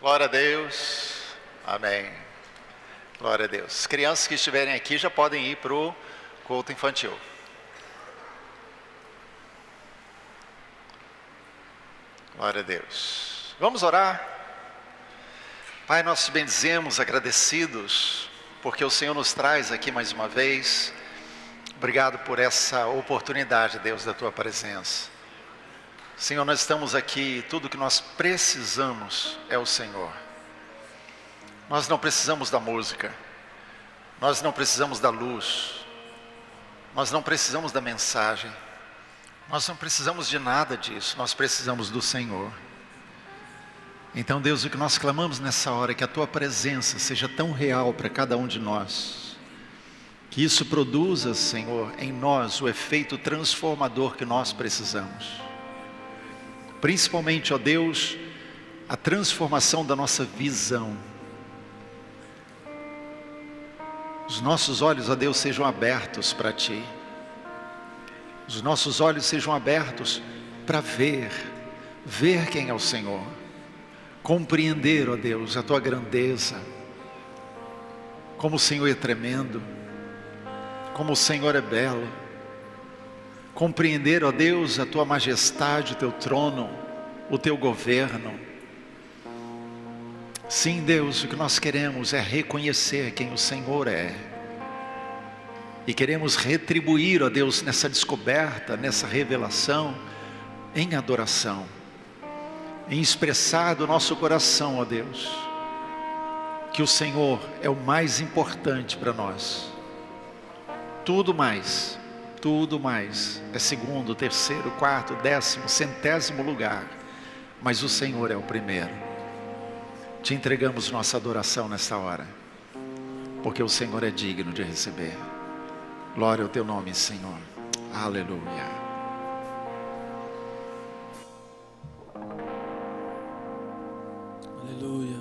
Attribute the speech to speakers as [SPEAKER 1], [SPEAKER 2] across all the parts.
[SPEAKER 1] Glória a Deus. Amém. Glória a Deus. As crianças que estiverem aqui já podem ir para o culto infantil. Glória a Deus. Vamos orar? Pai, nós te bendizemos, agradecidos, porque o Senhor nos traz aqui mais uma vez. Obrigado por essa oportunidade, Deus, da tua presença. Senhor, nós estamos aqui, tudo que nós precisamos é o Senhor. Nós não precisamos da música, nós não precisamos da luz, nós não precisamos da mensagem, nós não precisamos de nada disso, nós precisamos do Senhor. Então, Deus, o que nós clamamos nessa hora é que a tua presença seja tão real para cada um de nós, que isso produza, Senhor, em nós o efeito transformador que nós precisamos. Principalmente, ó Deus, a transformação da nossa visão. Os nossos olhos, ó Deus, sejam abertos para Ti. Os nossos olhos sejam abertos para ver quem é o Senhor. Compreender, ó Deus, a Tua grandeza. Como o Senhor é tremendo. Como o Senhor é belo. Compreender, ó Deus, a Tua majestade, o Teu trono, o Teu governo. Sim, Deus, o que nós queremos é reconhecer quem o Senhor é. E queremos retribuir, ó Deus, nessa descoberta, nessa revelação, em adoração. Em expressar do nosso coração, ó Deus, que o Senhor é o mais importante para nós. Tudo mais é segundo, terceiro, quarto, décimo, centésimo lugar, mas o Senhor é o primeiro. Te entregamos nossa adoração nessa hora, porque o Senhor é digno de receber. Glória ao teu nome, Senhor. Aleluia.
[SPEAKER 2] Aleluia.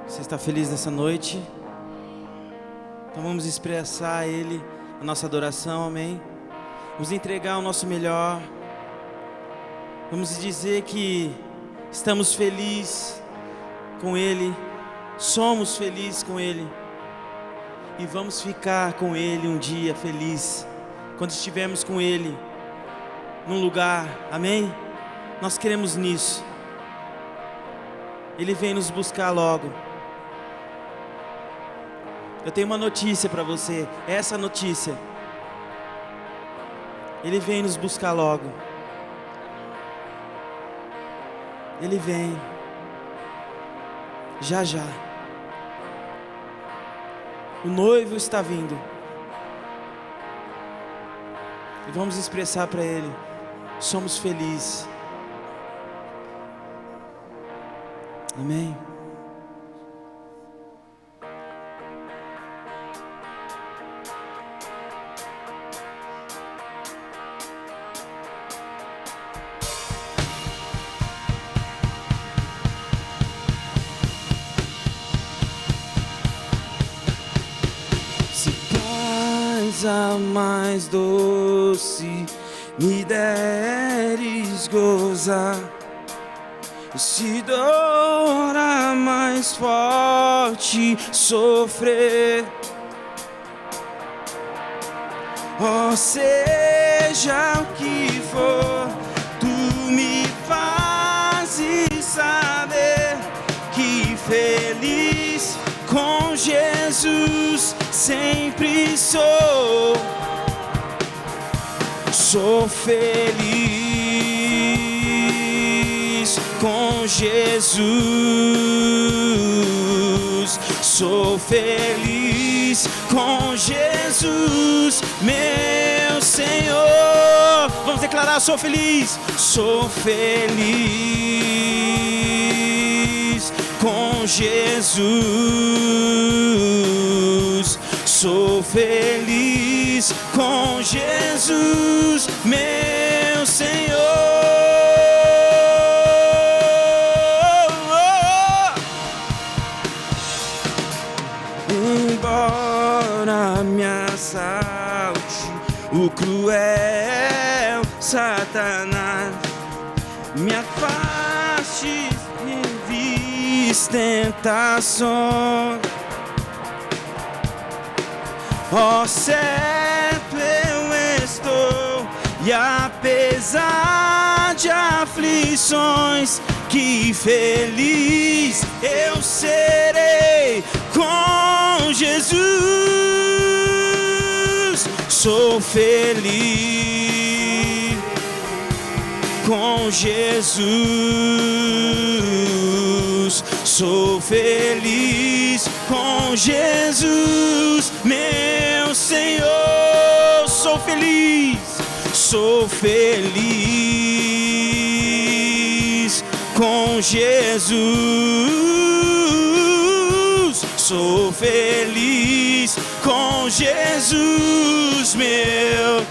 [SPEAKER 2] Você está feliz nessa noite? Então vamos expressar a Ele a nossa adoração, amém? Vamos entregar o nosso melhor. Vamos dizer que estamos felizes com Ele, somos felizes com Ele. E vamos ficar com Ele um dia feliz, quando estivermos com Ele, num lugar, amém? Nós queremos nisso. Ele vem nos buscar logo. Eu tenho uma notícia para você, essa notícia. Ele vem nos buscar logo. Ele vem. Já já. O noivo está vindo. E vamos expressar para Ele. Somos felizes. Amém. A mais doce me deres gozar, se dor a mais forte sofrer, oh, seja o que for, tu me fazes saber que feliz com Jesus sempre sou. Sou feliz com Jesus. Sou feliz com Jesus, meu Senhor. Vamos declarar: sou feliz. Sou feliz com Jesus. Sou feliz com Jesus, meu Senhor. Embora me assalte o cruel Satanás, me afaste Vis tentações, ó certo eu estou, e apesar de aflições, que feliz eu serei com Jesus. Sou feliz com Jesus, sou feliz com Jesus, meu Senhor. Sou feliz com Jesus, sou feliz com Jesus, meu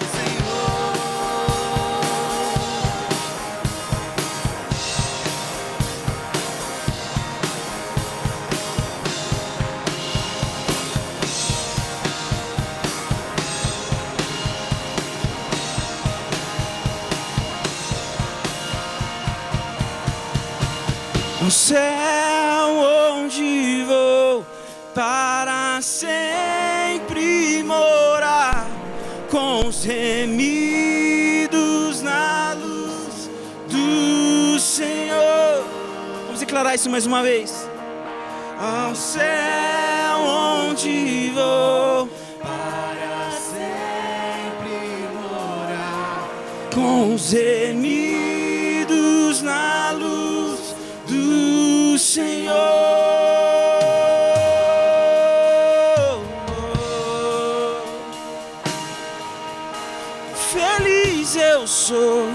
[SPEAKER 2] o céu onde vou para sempre morar, com os remidos na luz do Senhor. Vamos declarar isso mais uma vez. Ao céu onde vou para sempre morar, com os remidos na luz do Senhor. Feliz eu sou,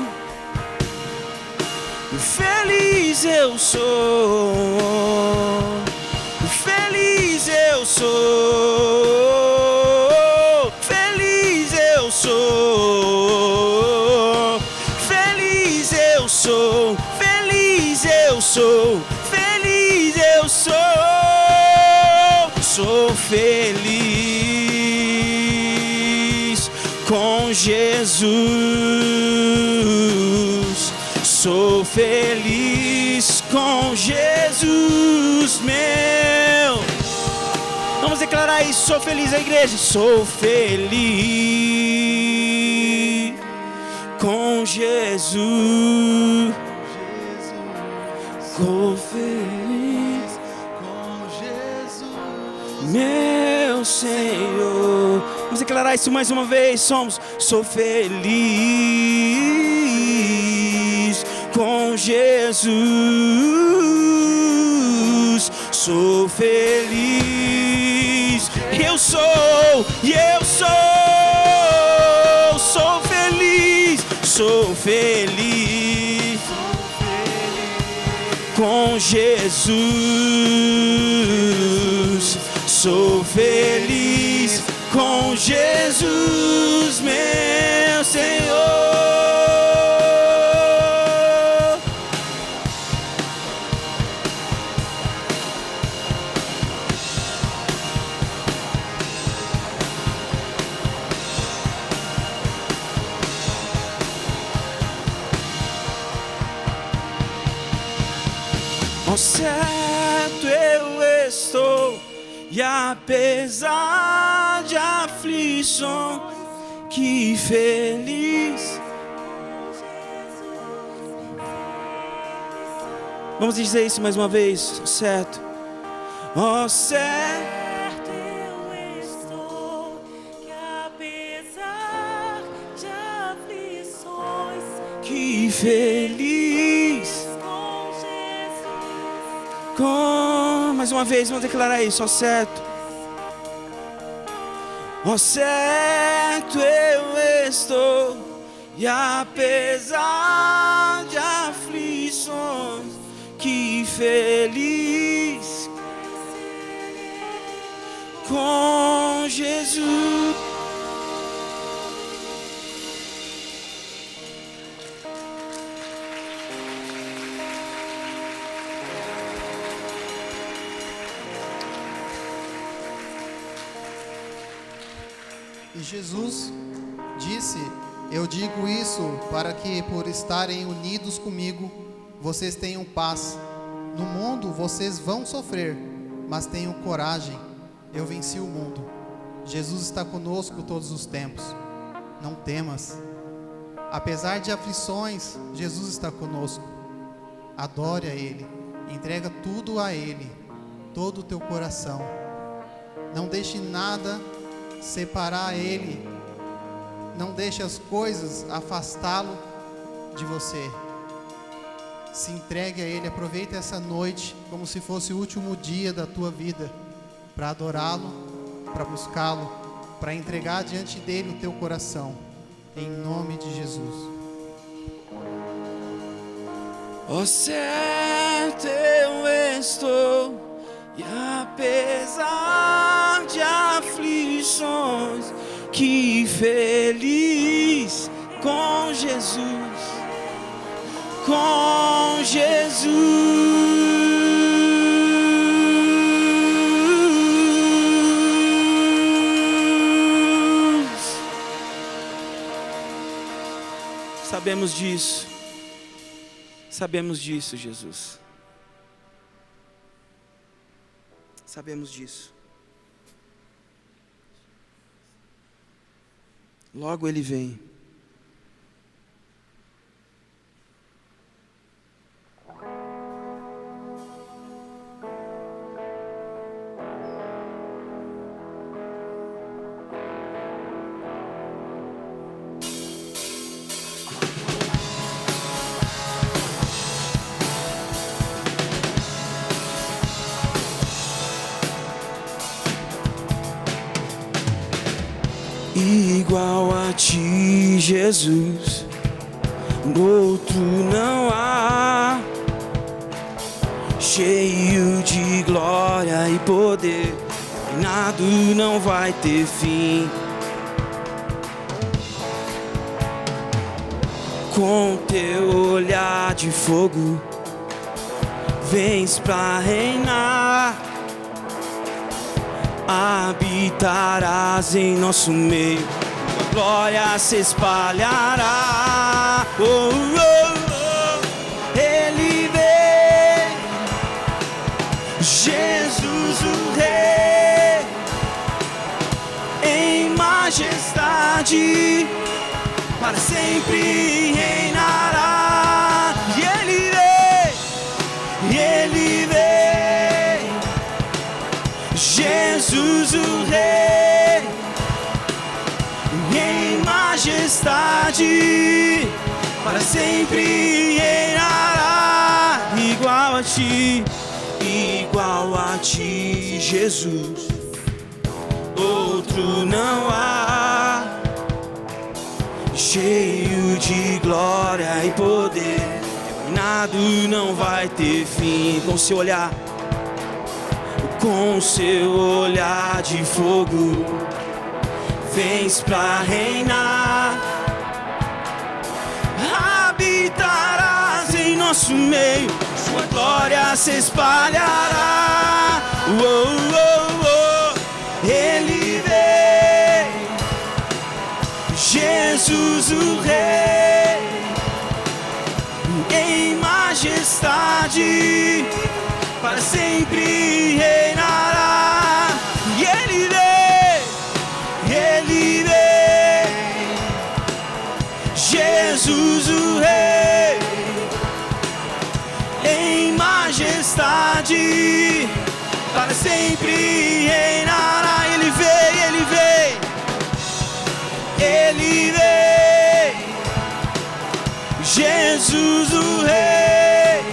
[SPEAKER 2] feliz eu sou, feliz eu sou, feliz eu sou, feliz eu sou, feliz eu sou, feliz eu sou, sou feliz com Jesus, sou feliz com Jesus, meu. Vamos declarar isso, sou feliz, a igreja. Sou feliz com Jesus. Sou feliz com Jesus, meu Senhor. Vamos declarar isso mais uma vez. Sou feliz com Jesus. Sou feliz. Eu sou feliz. Sou feliz com Jesus, sou feliz com Jesus, meu Senhor. Ao certo eu estou, e apesar de aflições, que feliz. Vamos dizer isso mais uma vez, certo? Ao certo eu estou, que apesar de aflições, que feliz. Mais uma vez, vamos declarar isso, ó certo. Ó certo eu estou, e apesar de aflições, que feliz com Jesus.
[SPEAKER 3] E Jesus disse: eu digo isso para que, por estarem unidos comigo, vocês tenham paz. No mundo vocês vão sofrer, mas tenham coragem, eu venci o mundo. Jesus está conosco todos os tempos, não temas. Apesar de aflições, Jesus está conosco. Adore a Ele, entrega tudo a Ele, todo o teu coração. Não deixe nada separar Ele, não deixe as coisas afastá-lo de você. Se entregue a Ele, aproveite essa noite como se fosse o último dia da tua vida, para adorá-lo, para buscá-lo, para entregar diante dele o teu coração, em nome de Jesus.
[SPEAKER 2] Ó, certo eu estou, e apesar de aflições, que feliz com Jesus, com Jesus. Sabemos disso, Jesus. Sabemos disso. Logo Ele vem. Igual a ti, Jesus, outro não há, cheio de glória e poder, nada não vai ter fim. Com teu olhar de fogo, vens pra reinar. Habitarás em nosso meio, tua glória se espalhará. Oh, oh, oh. Ele vem, Jesus o Rei, em majestade, para sempre reinará. E Ele vem, Jesus o Rei, em majestade, para sempre reinará. Igual a ti, Jesus, outro não há, cheio de glória e poder, nada não vai ter fim. Com seu olhar de fogo, vens pra reinar. Habitarás em nosso meio, sua glória se espalhará. Oh, oh, oh. Ele vem, Jesus o Rei, em majestade, para sempre reinará. E Ele vem, Jesus o Rei, em majestade, para sempre reinará. Ele vem, Jesus o Rei,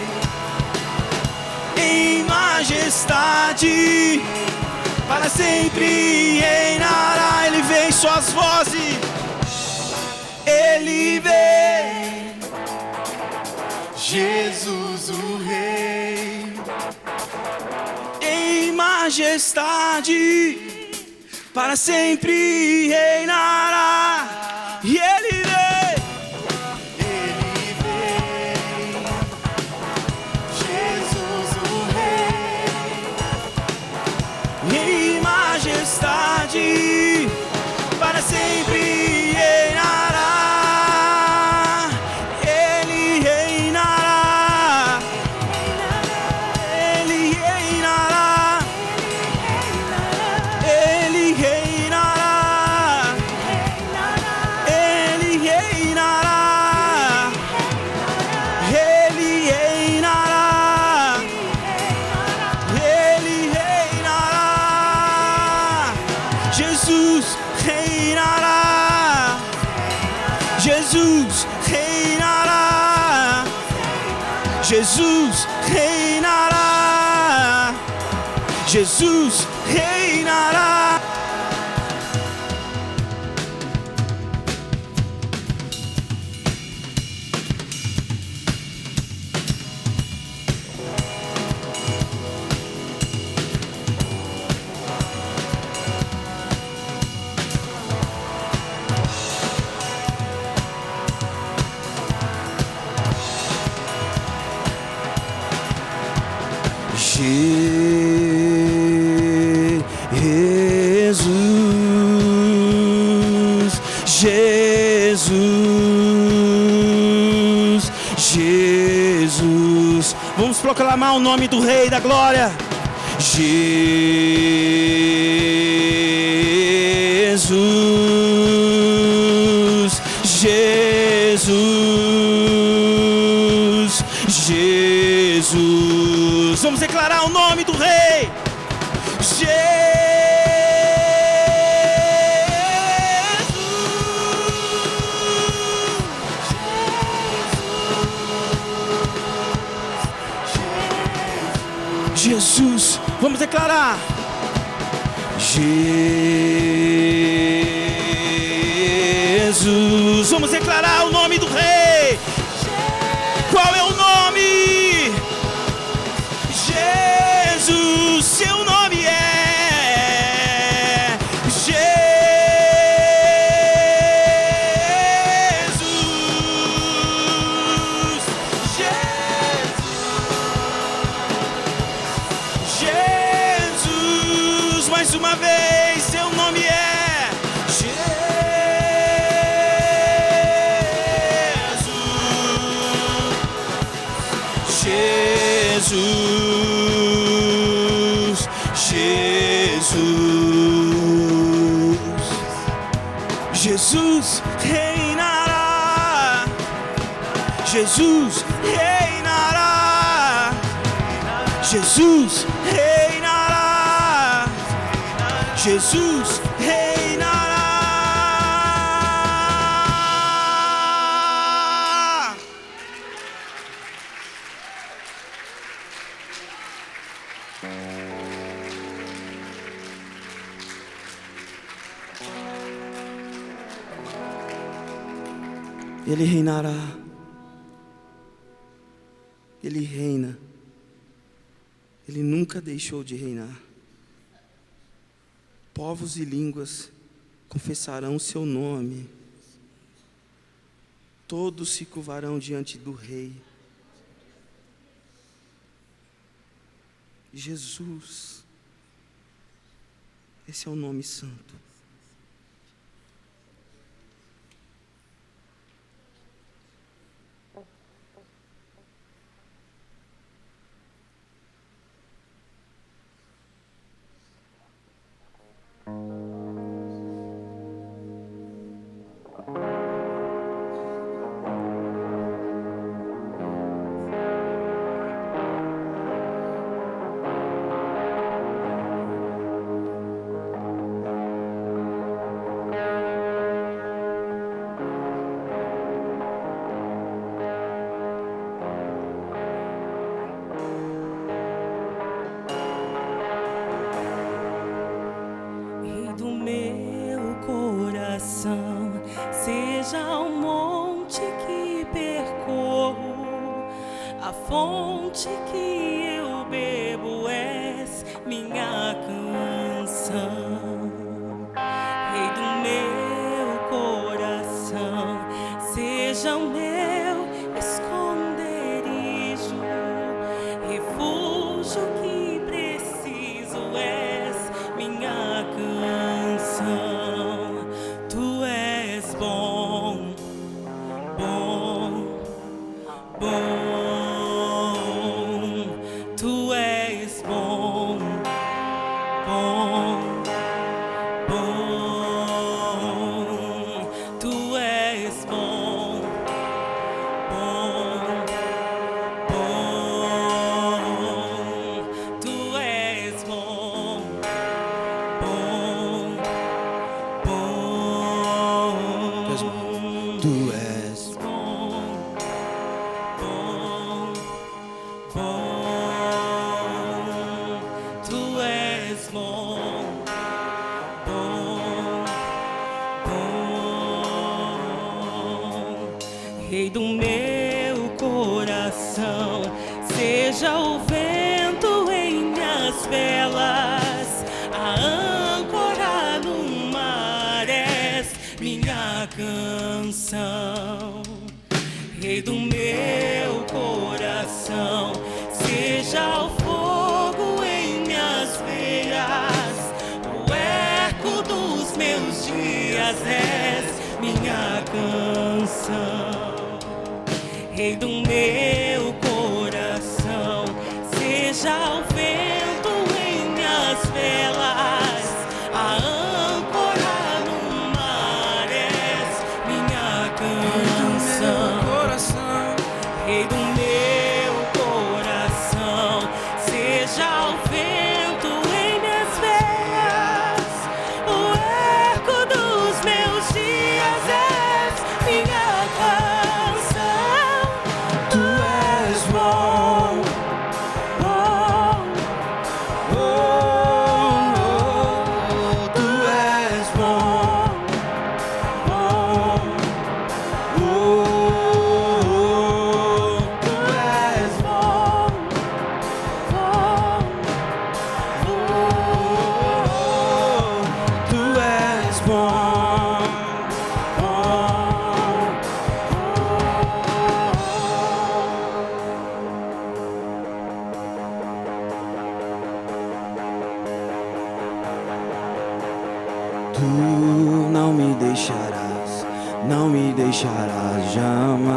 [SPEAKER 2] em majestade, para sempre reinará. Ele vem, suas vozes. Ele vem, Jesus o Rei, em majestade, para sempre reinará. E Ele vem, para sempre reinará. Ele reinará. Jesus reinará. Jesus reinará. Jesus. Vamos proclamar o nome do Rei da Glória. Jesus, Jesus, Jesus. Vamos declarar o nome do Rei. Jesus, vamos declarar. Jesus, vamos declarar o nome do Rei. Qual é o nome? Jesus, seu nome é Jesus. Jesus, mais uma vez, seu nome é Jesus, Jesus, Jesus reinará. Jesus reinará. Jesus reinará. Jesus reinará. Ele reinará. Ele reina. Ele nunca deixou de reinar. Povos e línguas confessarão o seu nome. Todos se curvarão diante do Rei. Jesus. Esse é o nome santo.
[SPEAKER 4] Seja o monte que percorro, a fonte que eu bebo és minha canção. Rei do meu coração, seja o meu esconderijo, refúgio que preciso és minha canção. Tu és bom, bom, bom. Tu és bom, bom, bom. Tu és bom, bom, bom. minhas velas, a âncora no mar és minha canção. Rei do meu coração, seja o fogo em minhas veias, o eco dos meus dias és minha canção. Rei do meu coração, seja o vento em minhas velas, a âncora no mar és minha canção. Rei do meu coração, seja o vento em minhas veias, o eco dos meus dias és minha canção. Tu és bom, bom, oh, oh, tu és bom, bom, oh, tu és bom, bom, oh, tu és bom,
[SPEAKER 2] Tu não me deixarás, não me deixarás jamais.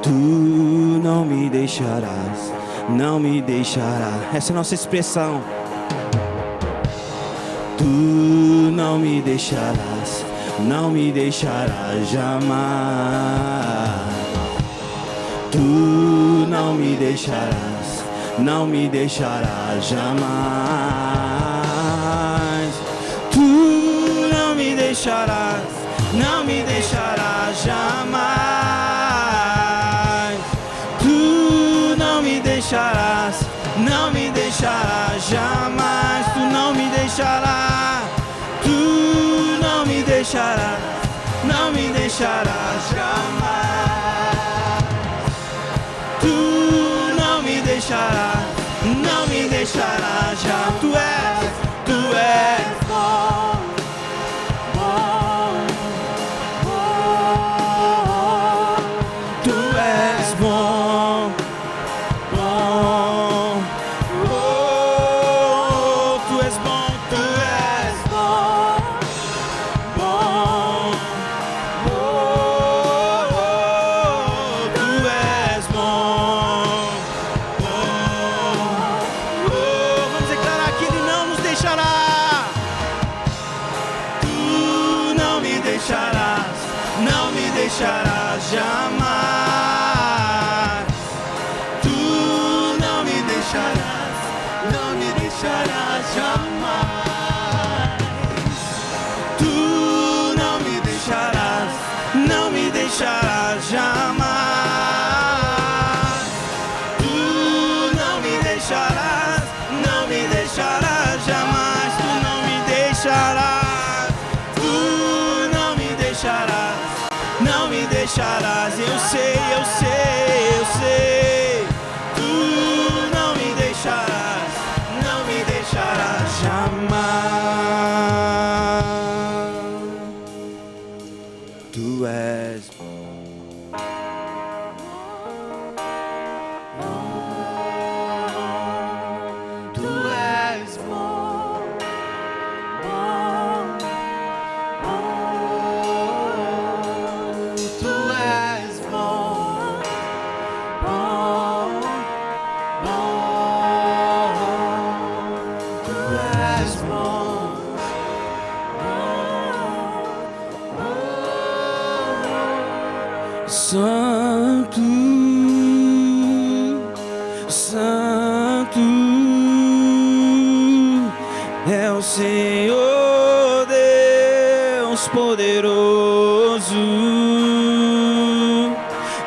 [SPEAKER 2] Tu não me deixarás, não me deixarás. Essa é a nossa expressão. Tu não me deixarás, não me deixarás jamais. Tu não me deixarás, não me deixarás jamais. Tu não me deixarás, não me deixarás jamais. Tu não me deixarás, não me deixarás jamais. Tu não me deixarás, tu não me deixarás, não me deixarás jamais. Tu não me deixarás, não me deixarás já. Tu és bom, bom, bom. Tu és bom, bom, oh, tu és bom, tu és bom, bom, oh, tu és bom, bom, oh. Vamos declarar que Ele não nos deixará. Tu não me deixarás, não me deixarás jamais. Tu não me deixarás, não me deixarás jamais. Tu não me deixarás, não me deixarás jamais. Tu não me deixarás, não me deixarás jamais. Tu não me deixarás, tu não me deixarás, não me deixarás. Eu sei, eu sei, eu sei. Tu não me deixarás, não me deixarás jamais. Tu és tu és bom, bom, bom. Tu és bom, bom, bom. Tu és bom, bom. Santo, Santo é o Senhor Deus poderoso,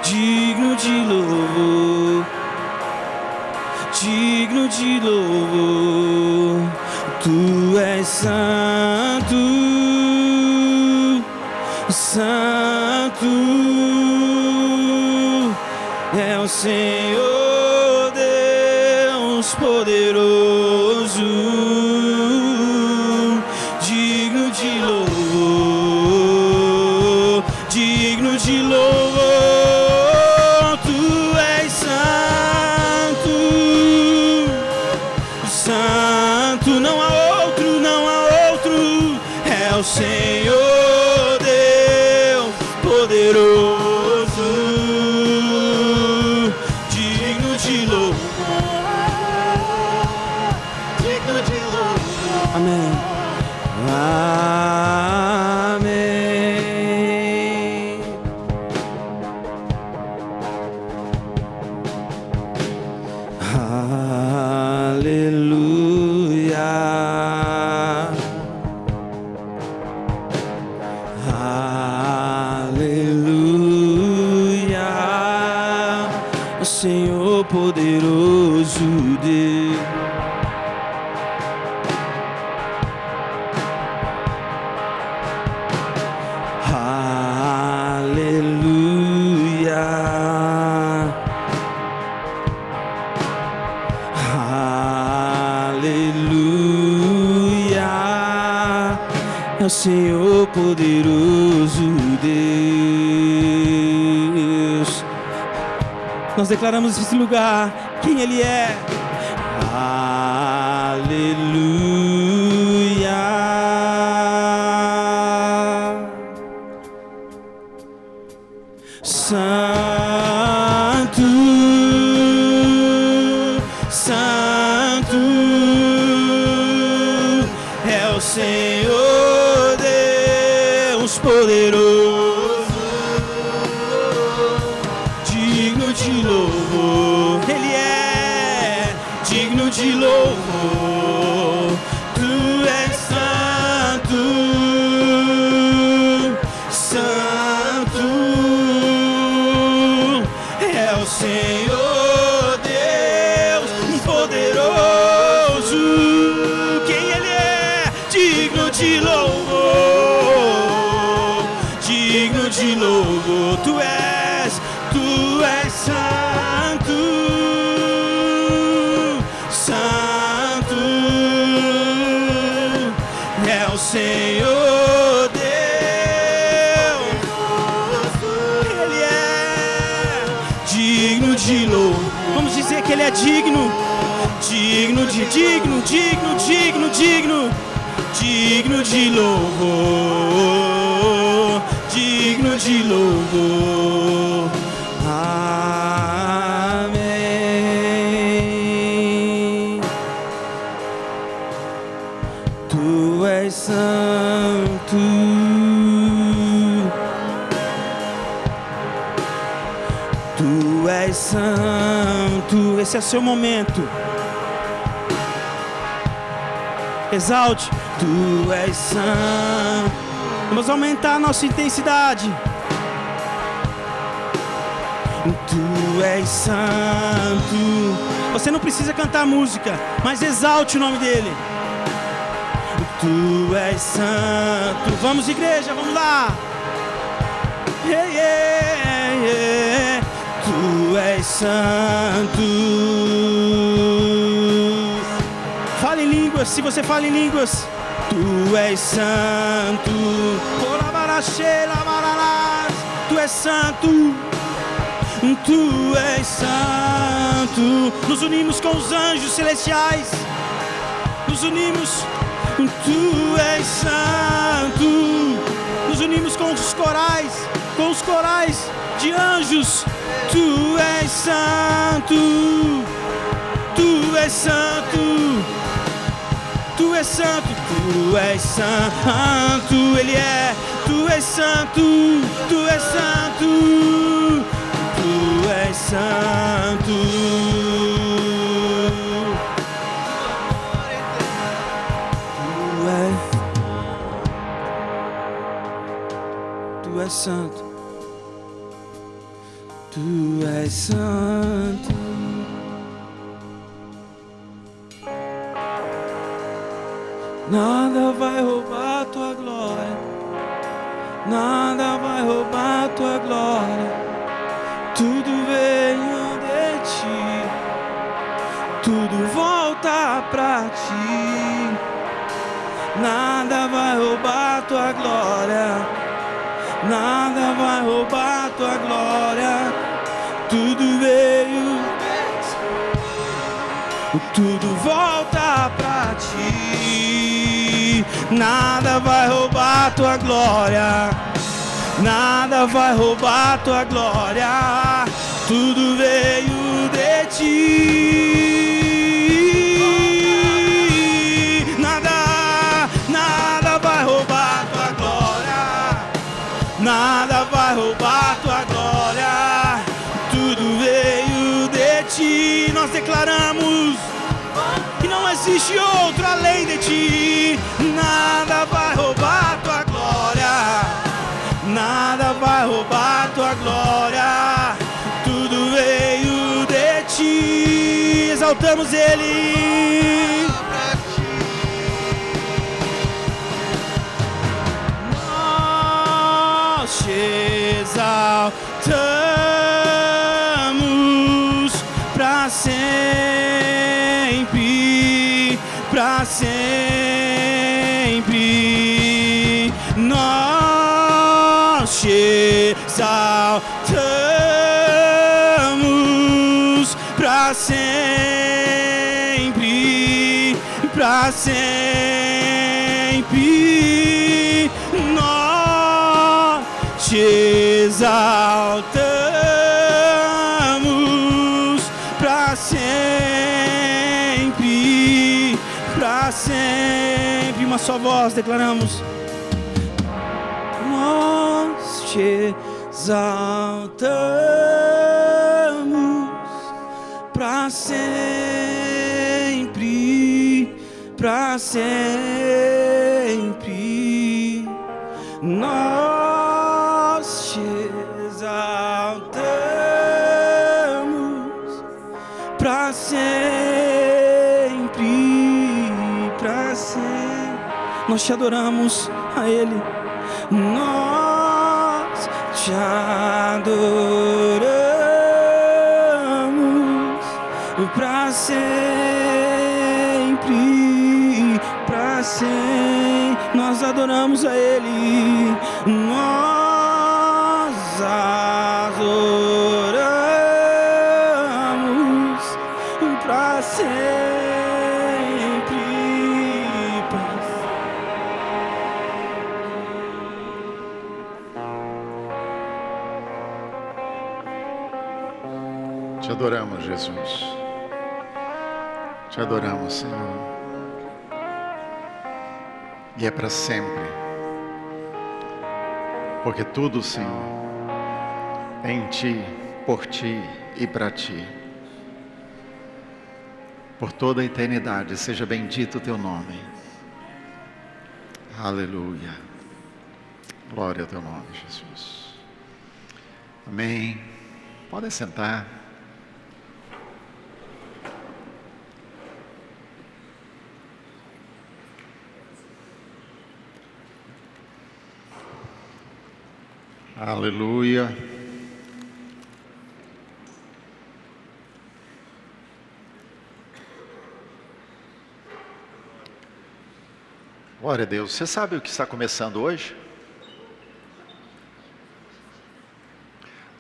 [SPEAKER 2] digno de louvor, digno de louvor. Tu és santo, santo é o Senhor Deus Deus poderoso, digno de louvor, digno de louvor. Tu és santo, santo, não há outro, não há outro. É o Senhor Deus poderoso, digno de louvor, digno de louvor. Amém. Amém. Aleluia. Aleluia. O Senhor poderoso Deus. Aleluia. Aleluia. É o Senhor poderoso Deus. Nós declaramos nesse lugar quem Ele é. Aleluia. Santo, santo é o Senhor Deus poderoso, digno de louvor. Ele é digno de louvor. Tu és santo, santo é o Senhor Deus poderoso. Quem Ele é? Digno de louvor, digno de louvor. Tu és santo, santo é o Senhor Deus. Ele é digno de louvor. Vamos dizer que Ele é digno, digno de digno de louvor, digno de louvor. Amém. Tu és santo, tu és santo. Esse é seu momento. Exalte. Tu és santo. Vamos aumentar a nossa intensidade. Tu és santo. Você não precisa cantar música, mas exalte o nome dele. Tu és santo. Vamos, igreja, vamos lá. Yeah, yeah, yeah. Tu és santo. Fale em línguas, se você fala em línguas. Tu és santo. Tu és santo. Tu és santo. Nos unimos com os anjos celestiais. Nos unimos. Tu és santo. Nos unimos com os corais de anjos. Tu és santo. Tu és santo. Tu és santo. Tu és santo. Ele é. Tu és santo. Tu és santo. Tu és santo. Tu és santo. Tu és santo. Nada vai roubar tua glória. Nada vai roubar tua glória. Tudo veio de ti. tudo volta pra ti. Nada vai roubar tua glória, nada vai roubar tua glória. Tudo veio, tudo volta pra ti. Nada vai roubar tua glória, nada vai roubar tua glória. Tudo veio de ti. Nada vai roubar tua glória, nada vai roubar tua glória. Tudo veio de ti. Nós declaramos que não existe outro além de ti. Nada vai roubar tua glória, nada vai roubar tua glória. Tudo veio de ti. Exaltamos Ele. Nós te exaltamos pra sempre, pra sempre. Nós te exaltamos pra sempre, pra sempre. Nós te exaltamos pra sempre, pra sempre. Uma só voz declaramos. Nós te exaltamos pra sempre, pra sempre. Nós te exaltamos pra sempre, pra sempre. Nós te adoramos a Ele. Nós te adoramos pra sempre, pra sempre. Nós adoramos a Ele. Nós adoramos pra sempre.
[SPEAKER 1] Te adoramos, Jesus. Te adoramos, Senhor. E é para sempre. Porque tudo, Senhor, é em Ti, por Ti e para Ti. Por toda a eternidade, seja bendito o Teu nome. Aleluia. Glória ao Teu nome, Jesus. Amém. Podem sentar. Aleluia. Glória a Deus. Você sabe o que está começando hoje?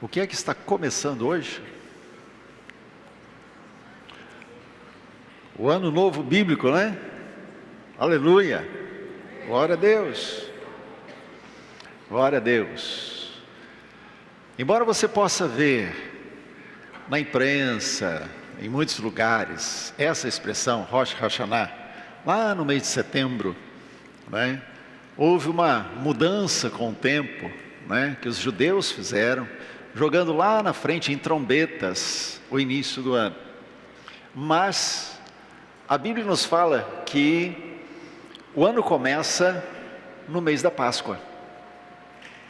[SPEAKER 1] O que é que está começando hoje? O ano novo bíblico, né? Aleluia. Glória a Deus. Glória a Deus. Embora você possa ver na imprensa, em muitos lugares, essa expressão, Rosh Hashanah, lá no mês de setembro, né? Houve uma mudança com o tempo, né? Que os judeus fizeram, jogando lá na frente em trombetas o início do ano. Mas a Bíblia nos fala que o ano começa no mês da Páscoa.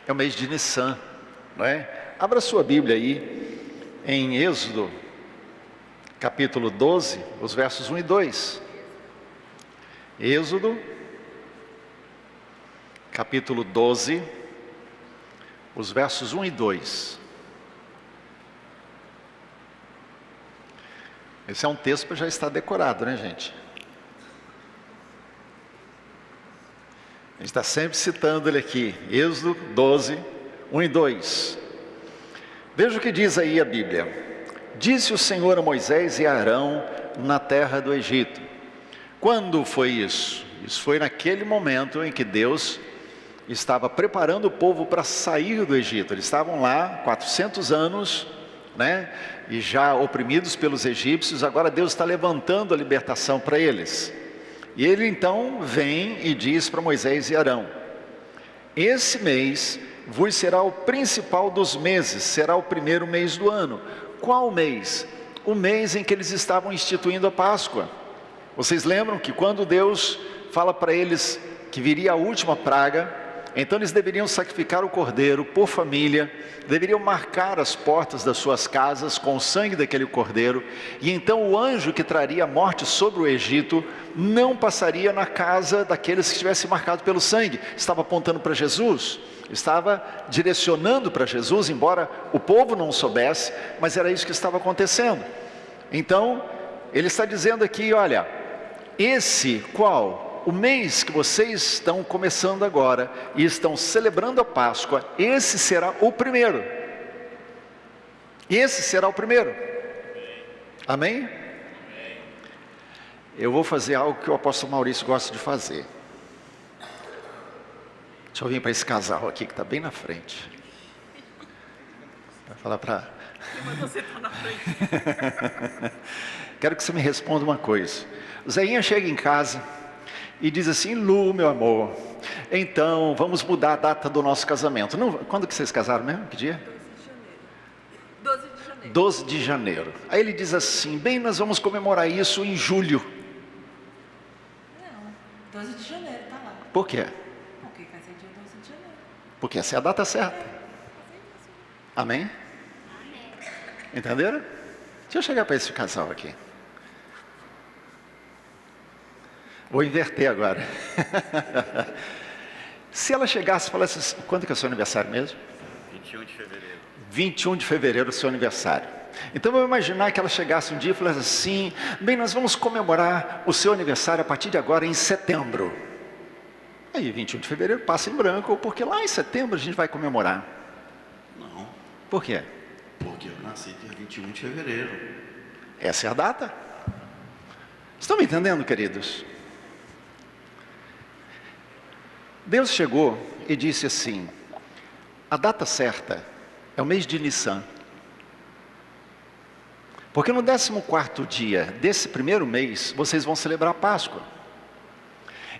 [SPEAKER 1] É o mês de Nissan, não é? Abra sua Bíblia aí em Êxodo, capítulo 12, os versos 1 e 2. Êxodo, capítulo 12, os versos 1 e 2. Esse é um texto para já estar decorado, né, gente? A gente está sempre citando ele aqui, Êxodo 12, 1 e 2. Veja o que diz aí a Bíblia. Disse o Senhor a Moisés e a Arão na terra do Egito. Quando foi isso? Isso foi naquele momento em que Deus estava preparando o povo para sair do Egito. Eles estavam lá 400 anos, né? E já oprimidos pelos egípcios. Agora Deus está levantando a libertação para eles. E ele então vem e diz para Moisés e Arão: esse mês vos será o principal dos meses, será o primeiro mês do ano. Qual mês? O mês em que eles estavam instituindo a Páscoa. Vocês lembram que quando Deus fala para eles que viria a última praga, então eles deveriam sacrificar o cordeiro por família, deveriam marcar as portas das suas casas com o sangue daquele cordeiro, e então o anjo que traria a morte sobre o Egito não passaria na casa daqueles que tivessem marcado pelo sangue. Estava apontando para Jesus, estava direcionando para Jesus, embora o povo não soubesse, mas era isso que estava acontecendo. Então ele está dizendo aqui, olha, esse qual? O mês que vocês estão começando agora e estão celebrando a Páscoa, esse será o primeiro. Esse será o primeiro. Amém? Eu vou fazer algo que o apóstolo Maurício gosta de fazer. Deixa eu vir para esse casal aqui que está bem na frente. Vai falar para...
[SPEAKER 4] Mas você está na frente.
[SPEAKER 1] Quero que você me responda uma coisa. O Zeinha chega em casa e diz assim: Lu, meu amor, então vamos mudar a data do nosso casamento. Não, quando que vocês casaram mesmo? Que dia?
[SPEAKER 4] 12 de janeiro.
[SPEAKER 1] 12 de janeiro. Aí ele diz assim: bem, nós vamos comemorar isso em julho.
[SPEAKER 4] Não, 12 de janeiro, tá lá.
[SPEAKER 1] Por quê?
[SPEAKER 4] Porque vai ser dia 12 de janeiro.
[SPEAKER 1] Porque essa é a data certa. Amém? Entenderam? Deixa eu chegar para esse casal aqui. Vou inverter agora. Se ela chegasse e falasse assim, quando que é o seu aniversário mesmo?
[SPEAKER 5] 21 de fevereiro.
[SPEAKER 1] 21 de fevereiro é o seu aniversário. Então eu vou imaginar que ela chegasse um dia e falasse assim: bem, nós vamos comemorar o seu aniversário a partir de agora em setembro. Aí 21 de fevereiro passa em branco, porque lá em setembro a gente vai comemorar.
[SPEAKER 5] Não,
[SPEAKER 1] Por quê?
[SPEAKER 5] porque eu nasci dia 21 de fevereiro.
[SPEAKER 1] Essa é a data. Estão me entendendo, queridos? Deus chegou e disse assim: a data certa é o mês de Nissan. Porque no 14º dia desse primeiro mês, vocês vão celebrar a Páscoa.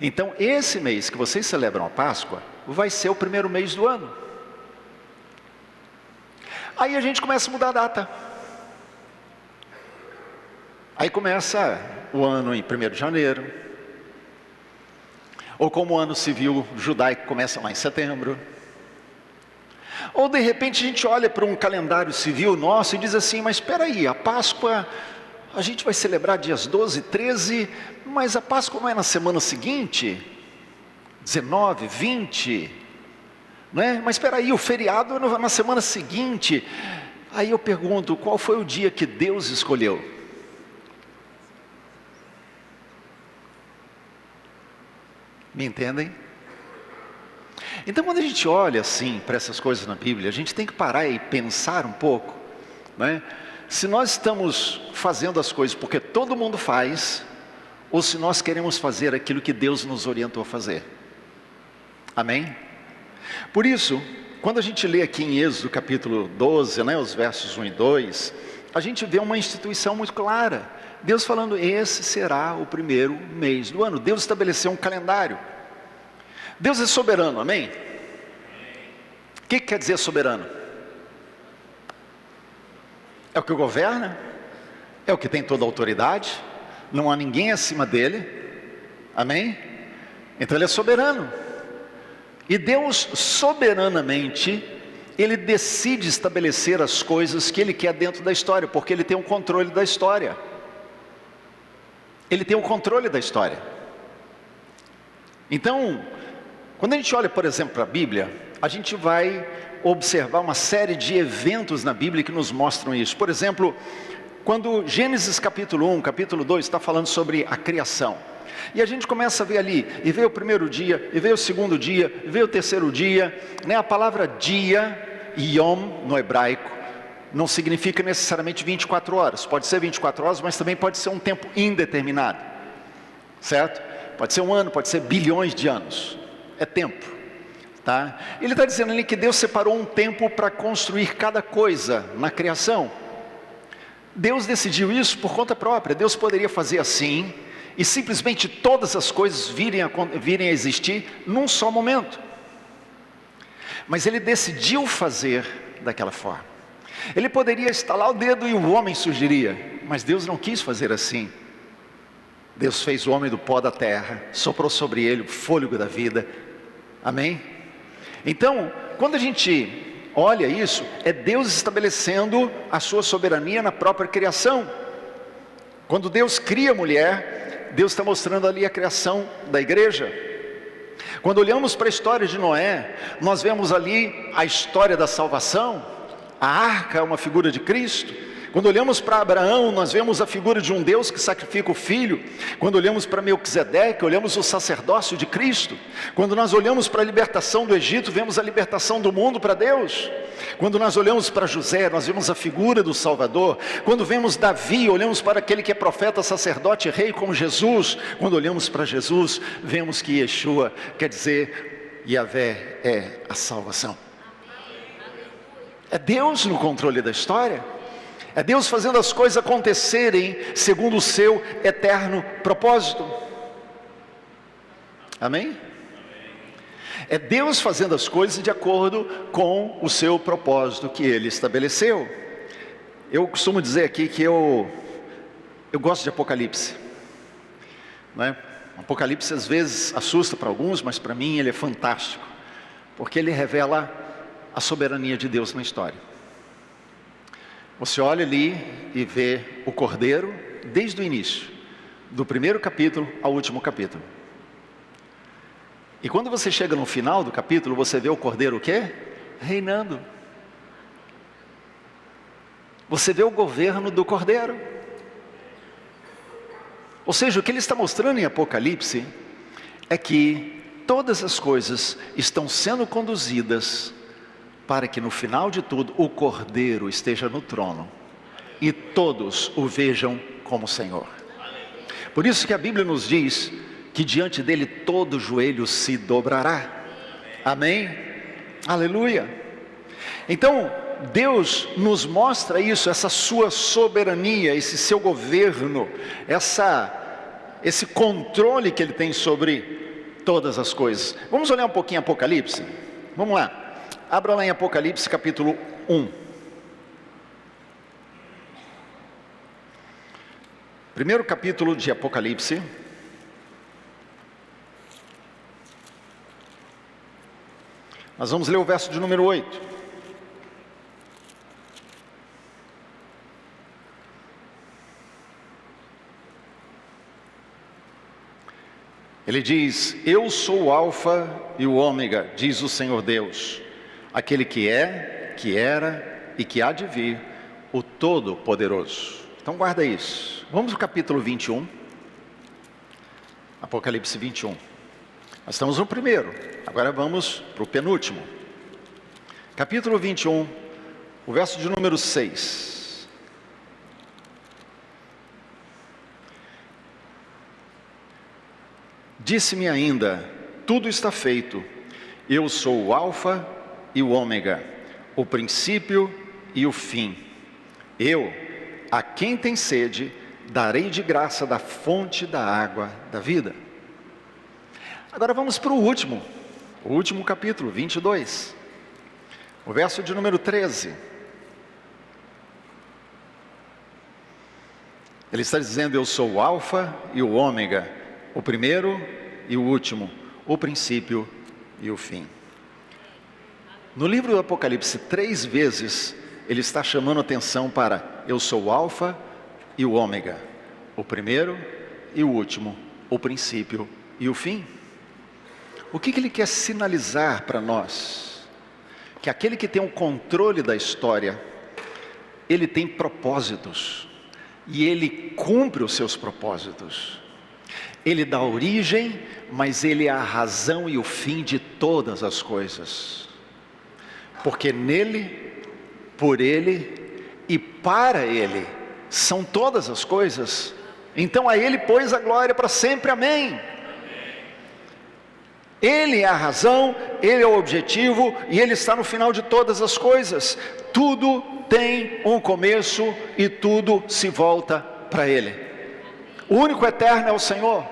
[SPEAKER 1] Então, esse mês que vocês celebram a Páscoa, vai ser o primeiro mês do ano. Aí a gente começa a mudar a data. Aí começa o ano em 1º de janeiro. Ou como o ano civil judaico começa lá em setembro. Ou de repente a gente olha para um calendário civil nosso e diz assim: mas espera aí, a Páscoa a gente vai celebrar dias 12, 13, mas a Páscoa não é na semana seguinte? 19, 20, não é? Mas espera aí, o feriado é na semana seguinte. Aí eu pergunto, qual foi o dia que Deus escolheu? Me entendem? Então quando a gente olha assim para essas coisas na Bíblia, a gente tem que parar e pensar um pouco, né? Se nós estamos fazendo as coisas porque todo mundo faz, ou se nós queremos fazer aquilo que Deus nos orientou a fazer. Amém? Por isso, quando a gente lê aqui em Êxodo capítulo 12, né, os versos 1 e 2, a gente vê uma instituição muito clara. Deus falando, esse será o primeiro mês do ano. Deus estabeleceu um calendário. Deus é soberano, amém? O que quer dizer soberano? É o que governa, é o que tem toda a autoridade, não há ninguém acima dele, amém? Então ele é soberano. E Deus soberanamente, Ele decide estabelecer as coisas que Ele quer dentro da história, porque Ele tem o controle da história. Ele tem o controle da história. Então, quando a gente olha, por exemplo, para a Bíblia, a gente vai observar uma série de eventos na Bíblia que nos mostram isso. Por exemplo, quando Gênesis capítulo 1, capítulo 2 está falando sobre a criação, e a gente começa a ver ali, e veio o primeiro dia, e veio o segundo dia, e veio o terceiro dia, né? A palavra dia, yom, no hebraico, não significa necessariamente 24 horas, pode ser 24 horas, mas também pode ser um tempo indeterminado, certo? Pode ser um ano, pode ser bilhões de anos, é tempo, tá? Ele está dizendo ali que Deus separou um tempo para construir cada coisa na criação. Deus decidiu isso por conta própria. Deus poderia fazer assim, e simplesmente todas as coisas virem a existir num só momento, mas Ele decidiu fazer daquela forma. Ele poderia estalar o dedo e o homem surgiria, mas Deus não quis fazer assim. Deus fez o homem do pó da terra, soprou sobre ele o fôlego da vida, amém? Então, quando a gente olha isso, é Deus estabelecendo a sua soberania na própria criação. Quando Deus cria a mulher, Deus está mostrando ali a criação da igreja. Quando olhamos para a história de Noé, nós vemos ali a história da salvação. A arca é uma figura de Cristo. Quando olhamos para Abraão, nós vemos a figura de um Deus que sacrifica o filho. Quando olhamos para Melquisedeque, olhamos o sacerdócio de Cristo. Quando nós olhamos para a libertação do Egito, vemos a libertação do mundo para Deus. Quando nós olhamos para José, nós vemos a figura do Salvador. Quando vemos Davi, olhamos para aquele que é profeta, sacerdote e rei como Jesus. Quando olhamos para Jesus, vemos que Yeshua quer dizer Yahvé é a salvação. É Deus no controle da história. É Deus fazendo as coisas acontecerem segundo o seu eterno propósito. Amém? É Deus fazendo as coisas de acordo com o seu propósito que Ele estabeleceu. Eu costumo dizer aqui que eu gosto de Apocalipse, né? Apocalipse às vezes assusta para alguns, mas para mim ele é fantástico, porque ele revela a soberania de Deus na história. Você olha ali e vê o Cordeiro desde o início, do primeiro capítulo ao último capítulo. E quando você chega no final do capítulo, você vê o Cordeiro o quê? Reinando. Você vê o governo do Cordeiro. Ou seja, o que ele está mostrando em Apocalipse é que todas as coisas estão sendo conduzidas para que no final de tudo o Cordeiro esteja no trono e todos o vejam como Senhor. Por isso que a Bíblia nos diz que diante dele todo joelho se dobrará. Amém? Aleluia. Então Deus nos mostra isso, essa sua soberania, esse seu governo, esse controle que ele tem sobre todas as coisas. Vamos olhar um pouquinho Apocalipse? Vamos lá. Abra lá em Apocalipse capítulo 1. Primeiro capítulo de Apocalipse. Nós vamos ler o verso de número 8. Ele diz: eu sou o Alfa e o Ômega, diz o Senhor Deus, aquele que é, que era e que há de vir, o Todo-Poderoso. Então guarda isso. Vamos ao capítulo 21. Apocalipse 21. Nós estamos no primeiro, agora vamos para o penúltimo. Capítulo 21, o verso de número 6. Disse-me ainda: tudo está feito. Eu sou o Alfa e o Ômega, o princípio e o fim. Eu, a quem tem sede, darei de graça da fonte da água da vida. Agora vamos para o último capítulo, 22. O verso de número 13. Ele está dizendo: eu sou o Alfa e o Ômega, o primeiro e o último, o princípio e o fim. No livro do Apocalipse, 3 vezes, ele está chamando atenção para: eu sou o Alfa e o Ômega, o primeiro e o último, o princípio e o fim. O que ele quer sinalizar para nós? Que aquele que tem o controle da história, ele tem propósitos. e Ele cumpre os seus propósitos. Ele dá origem, mas Ele é a razão e o fim de todas as coisas. Porque nele, por Ele e para Ele são todas as coisas. Então a Ele pôs a glória para sempre, amém. Ele é a razão, Ele é o objetivo e Ele está no final de todas as coisas. Tudo tem um começo e tudo se volta para Ele. O único eterno é o Senhor.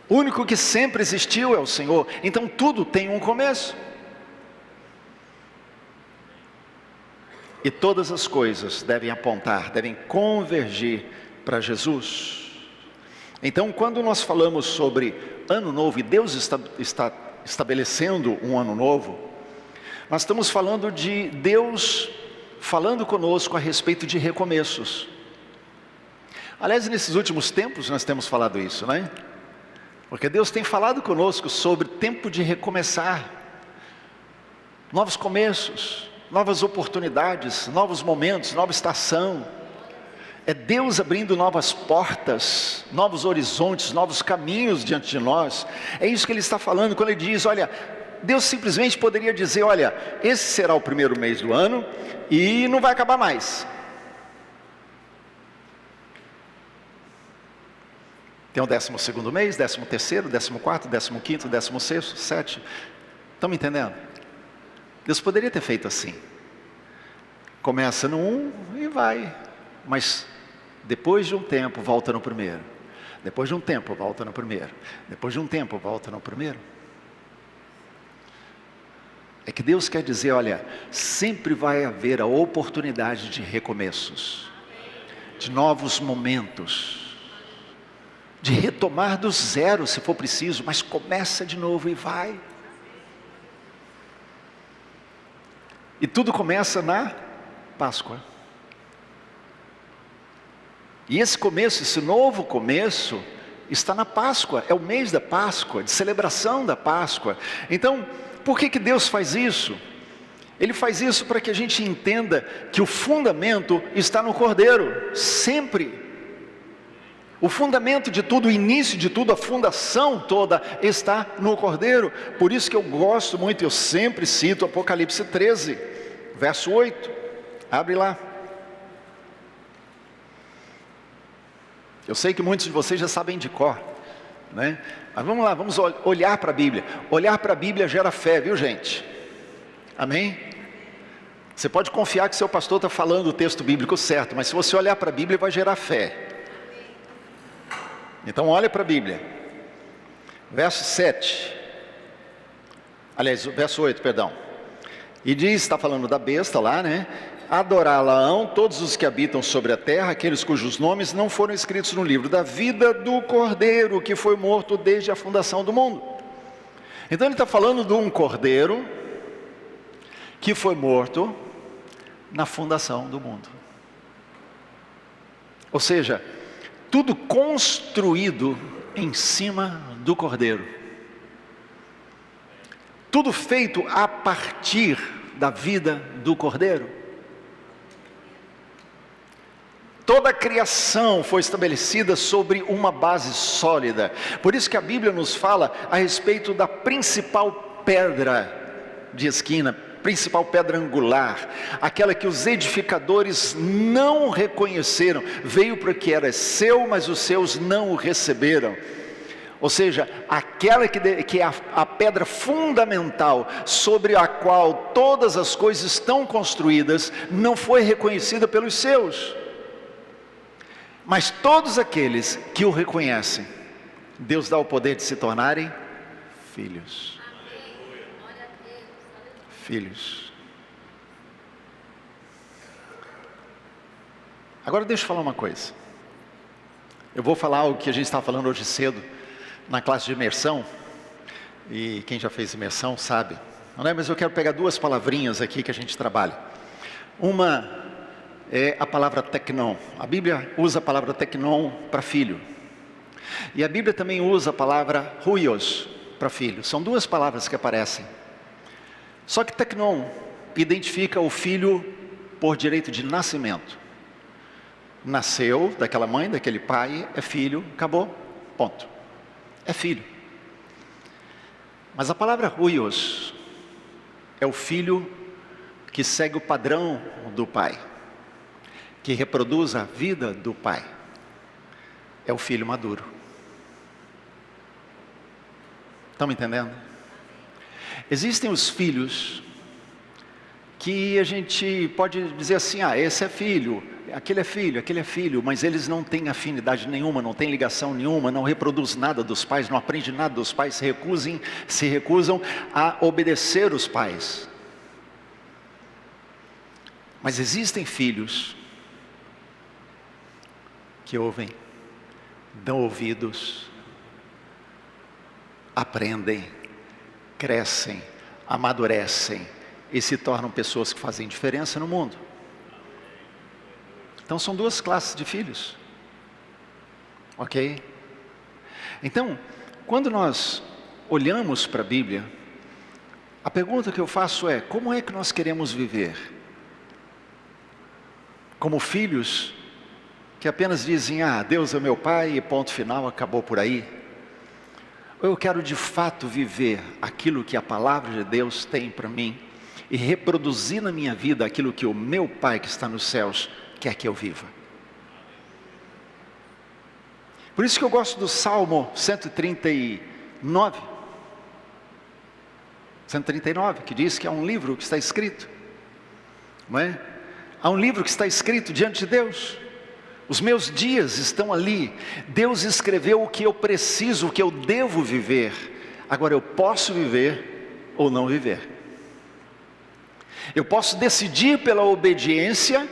[SPEAKER 1] O único que sempre existiu é o Senhor. Então tudo tem um começo. E todas as coisas devem apontar, devem convergir para Jesus. Então, quando nós falamos sobre ano novo, e Deus está estabelecendo um ano novo, nós estamos falando de Deus falando conosco a respeito de recomeços. Aliás, nesses últimos tempos nós temos falado isso, né? Porque Deus tem falado conosco sobre tempo de recomeçar, novos começos, novas oportunidades, novos momentos, nova estação. É Deus abrindo novas portas, novos horizontes, novos caminhos diante de nós. É isso que Ele está falando quando Ele diz, olha, Deus simplesmente poderia dizer, olha, esse será o primeiro mês do ano e não vai acabar mais. Tem o 12º mês, 13º, 14º, 15º, 16º, 7º. Estão me entendendo? Deus poderia ter feito assim. Começa no 1 e vai. Mas depois de um tempo volta no primeiro. Depois de um tempo volta no primeiro. Depois de um tempo volta no primeiro. É que Deus quer dizer, olha, sempre vai haver a oportunidade de recomeços. De novos momentos. De retomar do zero se for preciso, mas começa de novo e vai. E tudo começa na Páscoa. E esse começo, esse novo começo, está na Páscoa, é o mês da Páscoa, de celebração da Páscoa. Então, por que Deus faz isso? Ele faz isso para que a gente entenda que o fundamento está no Cordeiro, sempre. O fundamento de tudo, o início de tudo, a fundação toda está no Cordeiro. Por isso que eu gosto muito, eu sempre cito Apocalipse 13, verso 8. Abre lá. Eu sei que muitos de vocês já sabem de cor, né? Mas vamos lá, vamos olhar para a Bíblia. Olhar para a Bíblia gera fé, viu, gente? Amém? Você pode confiar que seu pastor está falando o texto bíblico certo, mas se você olhar para a Bíblia vai gerar fé. Então olha para a Bíblia, verso 7, aliás, verso 8, perdão. E diz, está falando da besta lá, né? Adorá-la-ão todos os que habitam sobre a terra, aqueles cujos nomes não foram escritos no livro da vida do Cordeiro, que foi morto desde a fundação do mundo. Então ele está falando de um Cordeiro, que foi morto na fundação do mundo. Ou seja, tudo construído em cima do Cordeiro. Tudo feito a partir da vida do Cordeiro. Toda a criação foi estabelecida sobre uma base sólida. Por isso que a Bíblia nos fala a respeito da principal pedra de esquina, principal pedra angular, aquela que os edificadores não reconheceram, veio porque era seu, mas os seus não o receberam. Ou seja, aquela que é a pedra fundamental sobre a qual todas as coisas estão construídas, não foi reconhecida pelos seus. Mas todos aqueles que o reconhecem, Deus dá o poder de se tornarem filhos. Filhos. Agora deixa eu falar uma coisa. Eu vou falar o que a gente estava falando hoje cedo, na classe de imersão. E quem já fez imersão sabe. Não é? Mas eu quero pegar duas palavrinhas aqui que a gente trabalha. Uma é a palavra teknon. A Bíblia usa a palavra teknon para filho. E a Bíblia também usa a palavra huios para filho. São duas palavras que aparecem. Só que teknon identifica o filho por direito de nascimento. nasceu daquela mãe, daquele pai, é filho, acabou, ponto. É filho. Mas a palavra huios é o filho que segue o padrão do pai, que reproduz a vida do pai. É o filho maduro. Estão me entendendo? Existem os filhos que a gente pode dizer assim, esse é filho, aquele é filho, mas eles não têm afinidade nenhuma, não têm ligação nenhuma, não reproduz nada dos pais, não aprende nada dos pais, se recusam a obedecer os pais. Mas existem filhos que ouvem, dão ouvidos, aprendem, crescem, amadurecem e se tornam pessoas que fazem diferença no mundo. Então são duas classes de filhos, ok? Então, quando nós olhamos para a Bíblia, a pergunta que eu faço é: como é que nós queremos viver? Como filhos que apenas dizem, Deus é meu pai e ponto final, acabou por aí? Ou eu quero de fato viver aquilo que a palavra de Deus tem para mim e reproduzir na minha vida aquilo que o meu pai que está nos céus quer que eu viva? Por isso que eu gosto do Salmo 139, que diz que há um livro que está escrito, não é? Há um livro que está escrito diante de Deus. Os meus dias estão ali. Deus escreveu o que eu preciso, o que eu devo viver. Agora eu posso viver ou não viver. Eu posso decidir pela obediência,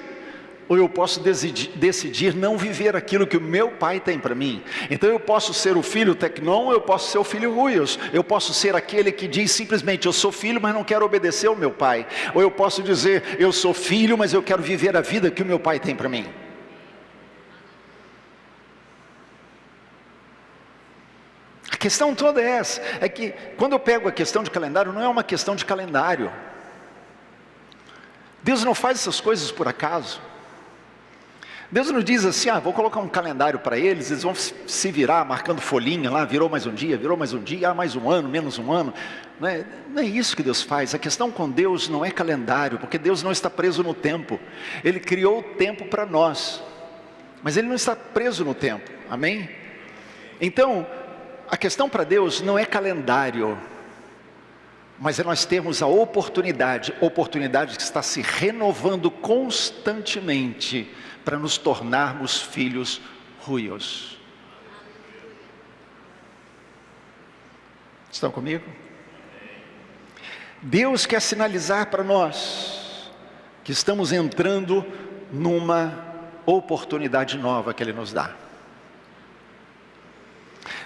[SPEAKER 1] ou eu posso decidir não viver aquilo que o meu pai tem para mim. Então eu posso ser o filho tecnon, ou eu posso ser o filho huios. Eu posso ser aquele que diz simplesmente, eu sou filho, mas não quero obedecer ao meu pai. Ou eu posso dizer, eu sou filho, mas eu quero viver a vida que o meu pai tem para mim. A questão toda é essa, é que quando eu pego a questão de calendário, não é uma questão de calendário. Deus não faz essas coisas por acaso. Deus não diz assim, vou colocar um calendário para eles, eles vão se virar, marcando folhinha lá, virou mais um dia, mais um ano, menos um ano. Não é isso que Deus faz. A questão com Deus não é calendário, porque Deus não está preso no tempo. Ele criou o tempo para nós, mas Ele não está preso no tempo, amém? Então, a questão para Deus não é calendário, mas é nós termos a oportunidade que está se renovando constantemente para nos tornarmos filhos huios. Estão comigo? Deus quer sinalizar para nós que estamos entrando numa oportunidade nova que Ele nos dá.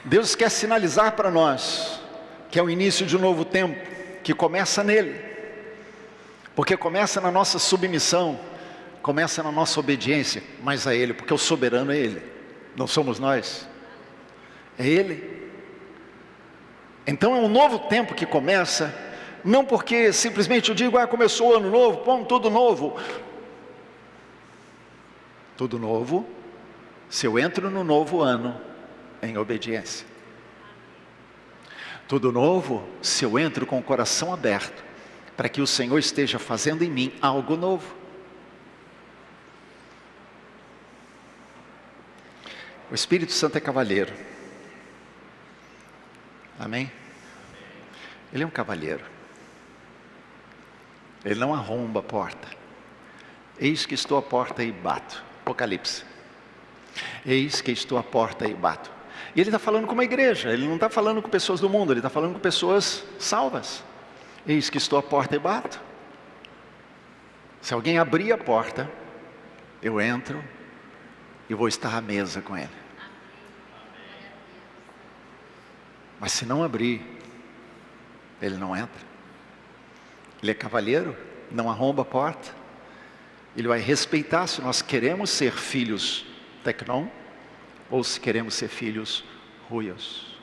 [SPEAKER 1] Deus quer sinalizar para nós que é o início de um novo tempo, que começa nele, porque começa na nossa submissão, começa na nossa obediência, mas a Ele, porque o soberano é Ele, não somos nós, é Ele. Então é um novo tempo que começa, não porque simplesmente eu digo, começou o ano novo, tudo novo. Tudo novo, se eu entro no novo ano em obediência. Tudo novo, se eu entro com o coração aberto, para que o Senhor esteja fazendo em mim algo novo. O Espírito Santo é cavalheiro. Amém? Ele é um cavalheiro. Ele não arromba a porta. Eis que estou à porta e bato. Apocalipse. Eis que estou à porta e bato. E Ele está falando com uma igreja. Ele não está falando com pessoas do mundo. Ele está falando com pessoas salvas. Eis que estou à porta e bato. Se alguém abrir a porta, eu entro e vou estar à mesa com ele. Mas se não abrir, ele não entra. Ele é cavalheiro, não arromba a porta. Ele vai respeitar se nós queremos ser filhos tecnon ou se queremos ser filhos huios.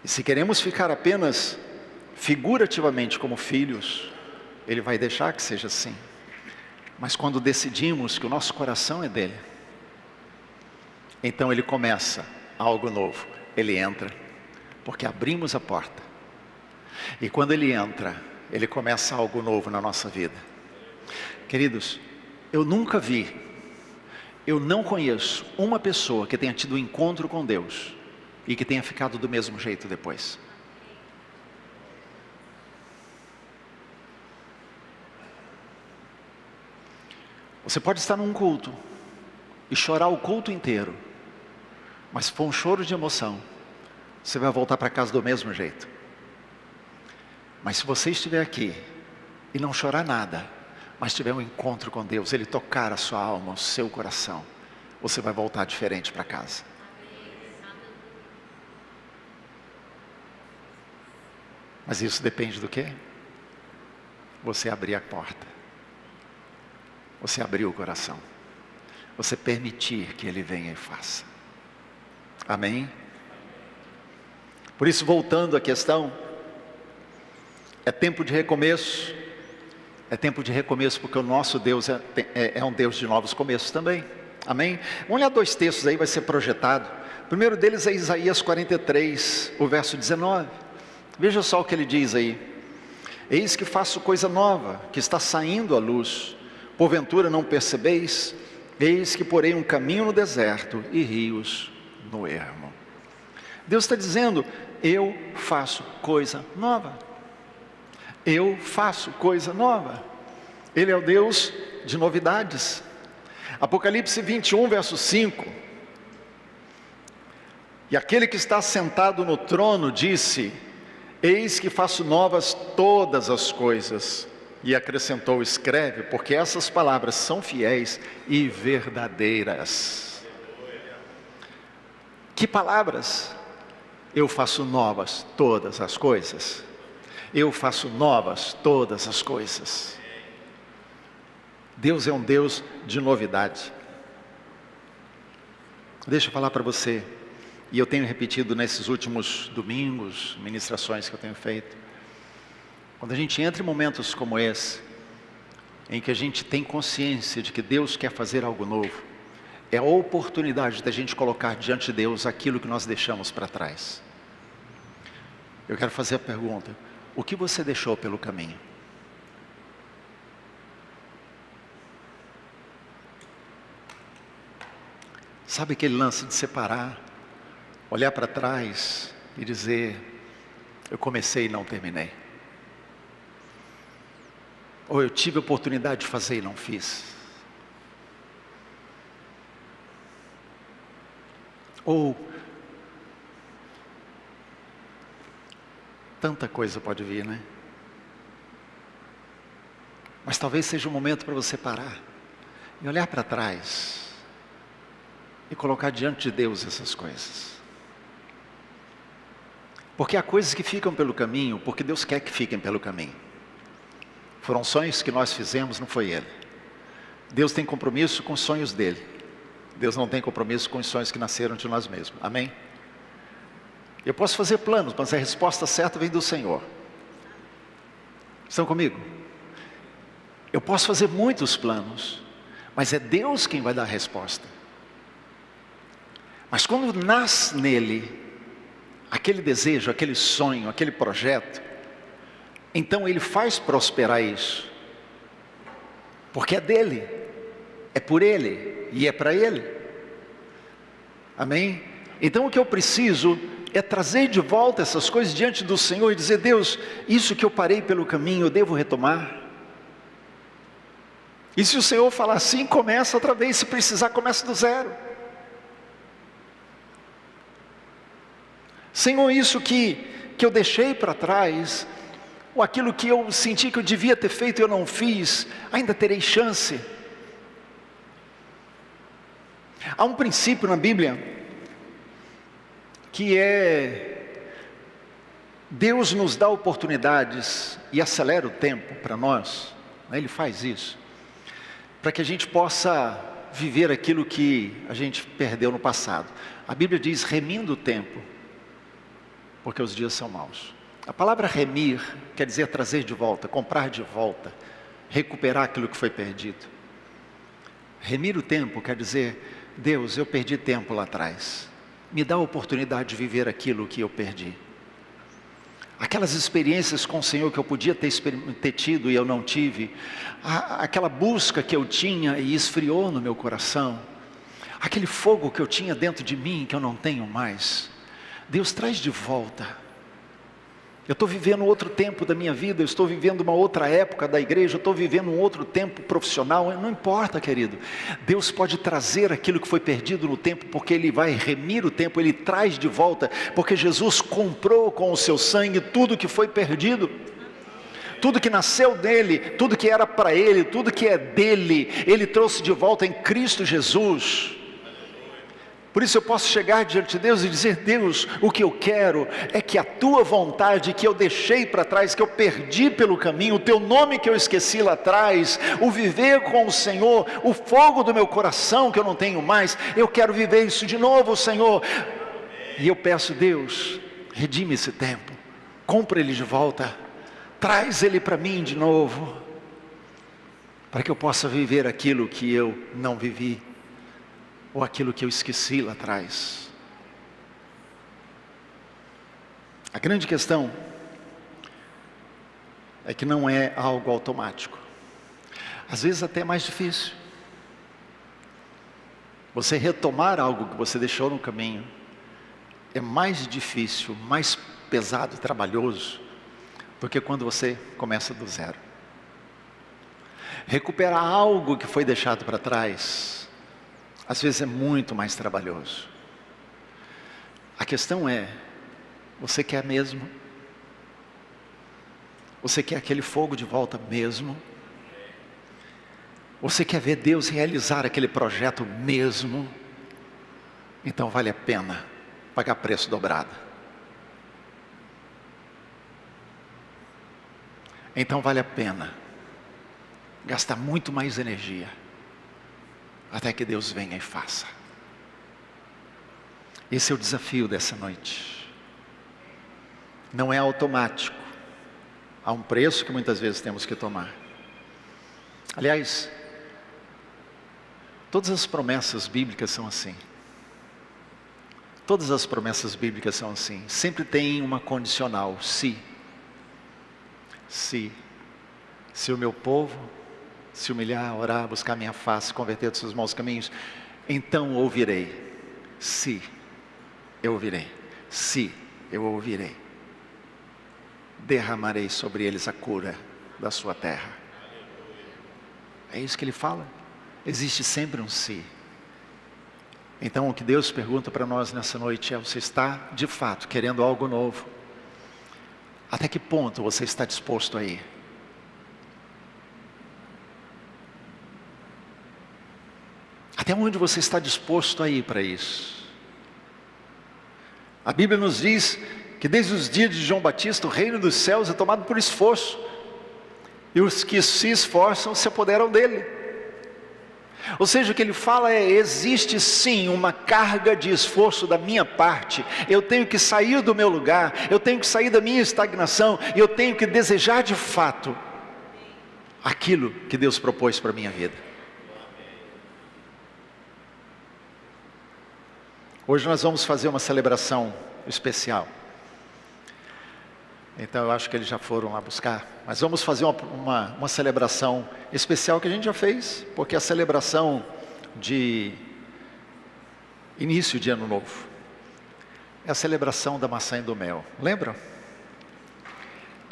[SPEAKER 1] E se queremos ficar apenas figurativamente como filhos, Ele vai deixar que seja assim. Mas quando decidimos que o nosso coração é dele, então ele começa algo novo. Ele entra, porque abrimos a porta. E quando ele entra, ele começa algo novo na nossa vida. Queridos, eu nunca vi, eu não conheço uma pessoa que tenha tido um encontro com Deus e que tenha ficado do mesmo jeito depois. Você pode estar num culto e chorar o culto inteiro, mas se for um choro de emoção, você vai voltar para casa do mesmo jeito. Mas se você estiver aqui e não chorar nada, mas tiver um encontro com Deus, Ele tocar a sua alma, o seu coração, você vai voltar diferente para casa. Mas isso depende do quê? Você abrir a porta. Você abrir o coração. Você permitir que Ele venha e faça. Amém? Por isso, voltando à questão, é tempo de recomeço. É tempo de recomeço porque o nosso Deus é um Deus de novos começos também. Amém? Vamos olhar 2 textos aí, vai ser projetado. O primeiro deles é Isaías 43, o verso 19. Veja só o que ele diz aí. Eis que faço coisa nova, que está saindo à luz. Porventura não percebeis? Eis que porei um caminho no deserto e rios no ermo. Deus está dizendo, eu faço coisa nova. Eu faço coisa nova. Ele é o Deus de novidades. Apocalipse 21, verso 5. E aquele que está sentado no trono disse, eis que faço novas todas as coisas. E acrescentou, escreve, porque essas palavras são fiéis e verdadeiras. Que palavras? Eu faço novas todas as coisas. Eu faço novas todas as coisas. Deus é um Deus de novidade. Deixa eu falar para você, e eu tenho repetido nesses últimos domingos, ministrações que eu tenho feito. Quando a gente entra em momentos como esse, em que a gente tem consciência de que Deus quer fazer algo novo, é a oportunidade da gente colocar diante de Deus aquilo que nós deixamos para trás. Eu quero fazer a pergunta, o que você deixou pelo caminho? Sabe aquele lance de separar, olhar para trás e dizer, eu comecei e não terminei. Ou eu tive a oportunidade de fazer e não fiz. Ou tanta coisa pode vir, né? Mas talvez seja um momento para você parar e olhar para trás e colocar diante de Deus essas coisas. Porque há coisas que ficam pelo caminho, porque Deus quer que fiquem pelo caminho. Foram sonhos que nós fizemos, não foi Ele. Deus tem compromisso com os sonhos dEle. Deus não tem compromisso com os sonhos que nasceram de nós mesmos. Amém? Eu posso fazer planos, mas a resposta certa vem do Senhor. Estão comigo? Eu posso fazer muitos planos, mas é Deus quem vai dar a resposta. Mas quando nasce nele aquele desejo, aquele sonho, aquele projeto, então Ele faz prosperar isso, porque é dEle, é por Ele e é para Ele. Amém? Então o que eu preciso é trazer de volta essas coisas diante do Senhor e dizer, Deus, isso que eu parei pelo caminho, eu devo retomar. E se o Senhor falar assim, começa outra vez, se precisar, começa do zero. Senhor, isso que eu deixei para trás, ou aquilo que eu senti que eu devia ter feito e eu não fiz, ainda terei chance. Há um princípio na Bíblia, que é, Deus nos dá oportunidades e acelera o tempo para nós, Ele faz isso, para que a gente possa viver aquilo que a gente perdeu no passado. A Bíblia diz, remindo o tempo, porque os dias são maus. A palavra remir quer dizer trazer de volta, comprar de volta, recuperar aquilo que foi perdido. Remir o tempo quer dizer: Deus, eu perdi tempo lá atrás, me dá a oportunidade de viver aquilo que eu perdi. Aquelas experiências com o Senhor que eu podia ter tido e eu não tive, aquela busca que eu tinha e esfriou no meu coração, aquele fogo que eu tinha dentro de mim que eu não tenho mais, Deus traz de volta. Eu estou vivendo outro tempo da minha vida, eu estou vivendo uma outra época da igreja, eu estou vivendo um outro tempo profissional, não importa, querido. Deus pode trazer aquilo que foi perdido no tempo, porque Ele vai remir o tempo, Ele traz de volta, porque Jesus comprou com o seu sangue tudo que foi perdido. Tudo que nasceu dele, tudo que era para Ele, tudo que é dele, Ele trouxe de volta em Cristo Jesus. Por isso eu posso chegar diante de Deus e dizer: Deus, o que eu quero é que a Tua vontade que eu deixei para trás, que eu perdi pelo caminho, o Teu nome que eu esqueci lá atrás, o viver com o Senhor, o fogo do meu coração que eu não tenho mais, eu quero viver isso de novo, Senhor. E eu peço: Deus, redime esse tempo, compra ele de volta, traz ele para mim de novo, para que eu possa viver aquilo que eu não vivi, ou aquilo que eu esqueci lá atrás. A grande questão é que não é algo automático. Às vezes até é mais difícil você retomar algo que você deixou no caminho. É mais difícil, mais pesado, trabalhoso, do que quando você começa do zero. Recuperar algo que foi deixado para trás, às vezes é muito mais trabalhoso. A questão é: você quer mesmo? Você quer aquele fogo de volta mesmo? Você quer ver Deus realizar aquele projeto mesmo? Então vale a pena pagar preço dobrado. Então vale a pena gastar muito mais energia até que Deus venha e faça. Esse é o desafio dessa noite. Não é automático. Há um preço que muitas vezes temos que tomar. Aliás, todas as promessas bíblicas são assim. Todas as promessas bíblicas são assim. Sempre tem uma condicional: se o meu povo se humilhar, orar, buscar minha face, converter dos seus maus caminhos, então ouvirei. Se eu ouvirei, se eu ouvirei, derramarei sobre eles a cura da sua terra. É isso que ele fala. Existe sempre um se. Então o que Deus pergunta para nós nessa noite é: você está de fato querendo algo novo? Até que ponto você está disposto a ir? Até onde você está disposto a ir para isso? A Bíblia nos diz que desde os dias de João Batista, o reino dos céus é tomado por esforço, e os que se esforçam se apoderam dele. Ou seja, o que ele fala é: existe sim uma carga de esforço da minha parte. Eu tenho que sair do meu lugar, eu tenho que sair da minha estagnação, e eu tenho que desejar de fato aquilo que Deus propôs para a minha vida. Hoje nós vamos fazer uma celebração especial. Então eu acho que eles já foram lá buscar. Mas vamos fazer uma celebração especial que a gente já fez, porque é a celebração de início de ano novo. É a celebração da maçã e do mel. Lembram?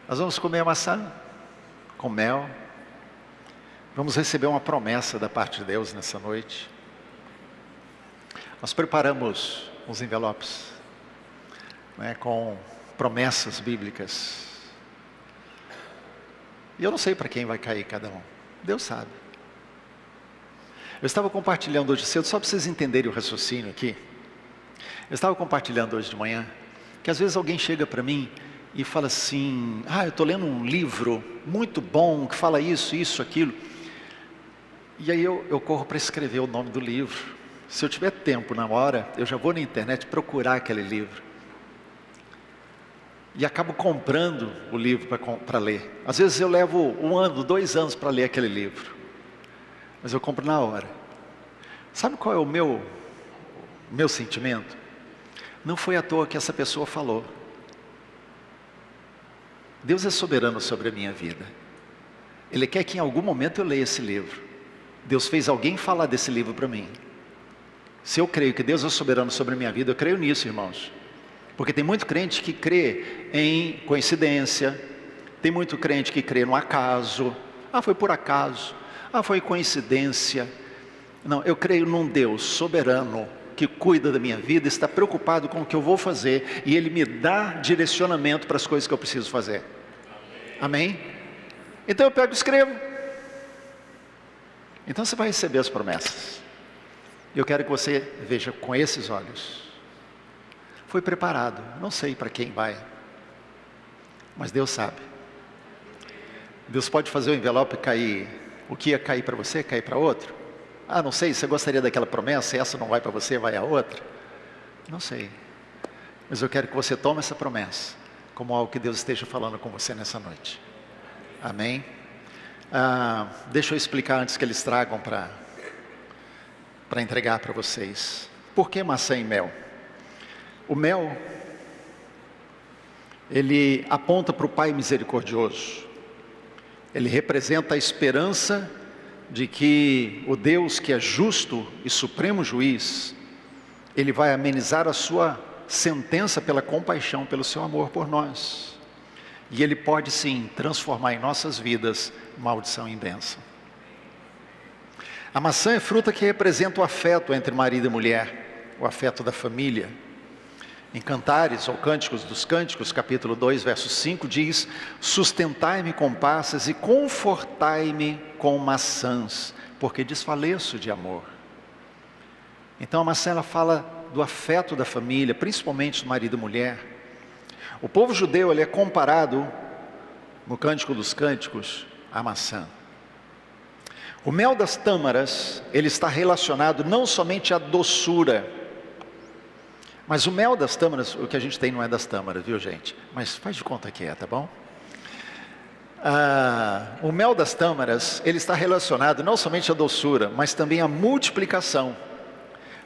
[SPEAKER 1] Nós vamos comer a maçã com mel. Vamos receber uma promessa da parte de Deus nessa noite. Nós preparamos uns envelopes, né, com promessas bíblicas. E eu não sei para quem vai cair cada um. Deus sabe. Eu estava compartilhando hoje cedo, só para vocês entenderem o raciocínio aqui. Eu estava compartilhando hoje de manhã, que às vezes alguém chega para mim e fala assim: eu estou lendo um livro muito bom, que fala isso, isso, aquilo. E aí eu corro para escrever o nome do livro. Se eu tiver tempo na hora, eu já vou na internet procurar aquele livro. E acabo comprando o livro para ler. Às vezes eu levo 1 ano, 2 anos para ler aquele livro. Mas eu compro na hora. Sabe qual é o meu sentimento? Não foi à toa que essa pessoa falou. Deus é soberano sobre a minha vida. Ele quer que em algum momento eu leia esse livro. Deus fez alguém falar desse livro para mim. Se eu creio que Deus é soberano sobre a minha vida, eu creio nisso, irmãos. Porque tem muito crente que crê em coincidência. Tem muito crente que crê no acaso. Ah, foi por acaso. Ah, foi coincidência. Não, eu creio num Deus soberano que cuida da minha vida, está preocupado com o que eu vou fazer e Ele me dá direcionamento para as coisas que eu preciso fazer. Amém? Então eu pego e escrevo. Então você vai receber as promessas. Eu quero que você veja com esses olhos. Foi preparado, não sei para quem vai, mas Deus sabe. Deus pode fazer o envelope cair, o que ia cair para você, cair para outro. Ah, não sei, você gostaria daquela promessa, e essa não vai para você, vai a outra? Não sei. Mas eu quero que você tome essa promessa como algo que Deus esteja falando com você nessa noite. Amém? Deixa eu explicar antes que eles tragam para entregar para vocês. Por que maçã e mel? O mel, ele aponta para o Pai misericordioso. Ele representa a esperança de que o Deus que é justo e supremo juiz, Ele vai amenizar a sua sentença pela compaixão, pelo seu amor por nós. E Ele pode sim transformar em nossas vidas maldição em bênção. A maçã é fruta que representa o afeto entre marido e mulher, o afeto da família. Em Cantares, ou Cânticos dos Cânticos, capítulo 2, verso 5, diz: sustentai-me com passas e confortai-me com maçãs, porque desfaleço de amor. Então a maçã, ela fala do afeto da família, principalmente do marido e mulher. O povo judeu, ele é comparado, no Cântico dos Cânticos, à maçã. O mel das tâmaras, ele está relacionado não somente à doçura, mas o mel das tâmaras, o que a gente tem não é das tâmaras, viu gente? Mas faz de conta que é, tá bom? O mel das tâmaras, ele está relacionado não somente à doçura, mas também à multiplicação.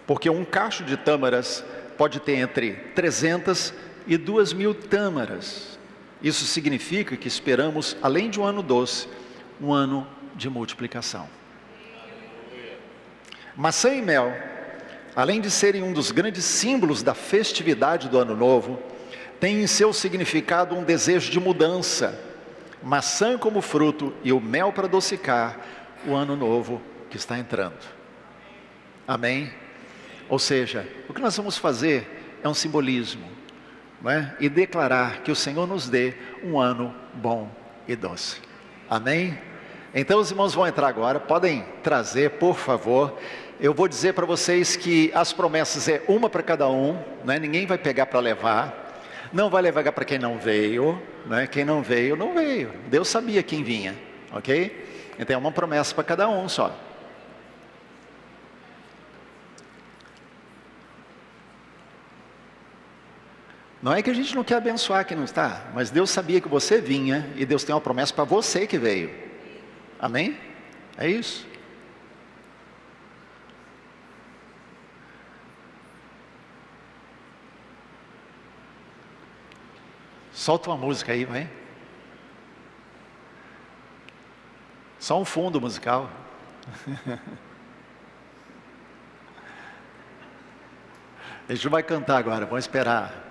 [SPEAKER 1] Porque um cacho de tâmaras pode ter entre 300 e 2.000 tâmaras. Isso significa que esperamos, além de um ano doce, um ano de multiplicação. Maçã e mel, além de serem um dos grandes símbolos da festividade do Ano Novo, tem em seu significado um desejo de mudança. Maçã como fruto e o mel para adocicar o Ano Novo que está entrando. Amém? Ou seja, o que nós vamos fazer é um simbolismo, não é? E declarar que o Senhor nos dê um ano bom e doce. Amém? Então os irmãos vão entrar agora, podem trazer, por favor. Eu vou dizer para vocês que as promessas é uma para cada um, né? Ninguém vai pegar para levar. Não vai levar para quem não veio, né? Quem não veio, não veio. Deus sabia quem vinha, ok? Então é uma promessa para cada um só. Não é que a gente não quer abençoar quem não está, mas Deus sabia que você vinha e Deus tem uma promessa para você que veio. Amém? É isso. Solta uma música aí, vai. Só um fundo musical. A gente não vai cantar agora, vamos esperar.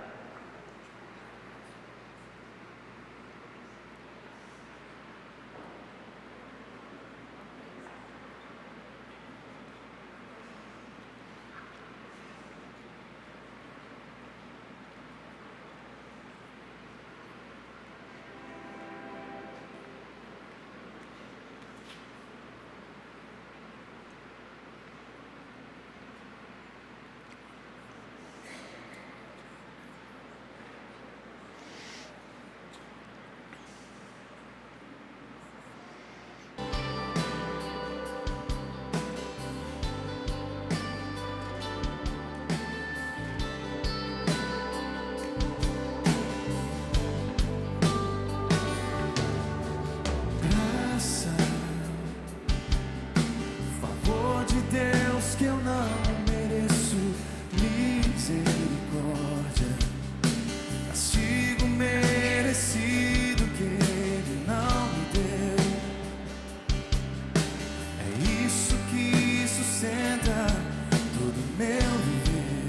[SPEAKER 6] meu viver.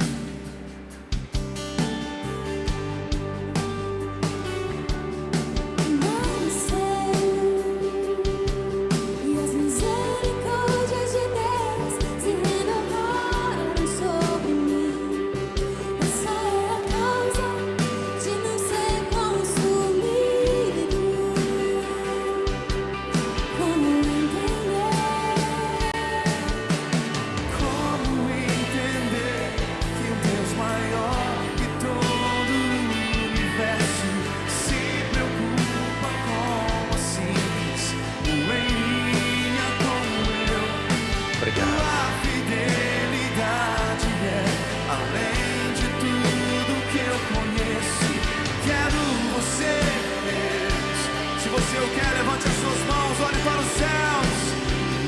[SPEAKER 7] Não sei, e as misericórdias de Deus se renovaram sobre mim. Essa é a causa de não ser consumido. Como
[SPEAKER 6] entender que o Deus maior que todo o universo se preocupa com a simples poeirinha como eu.
[SPEAKER 1] Obrigado.
[SPEAKER 6] Tua fidelidade é além de tudo que eu conheço. Quero você, Deus. Se você o quer, levante as suas mãos, olhe para os céus.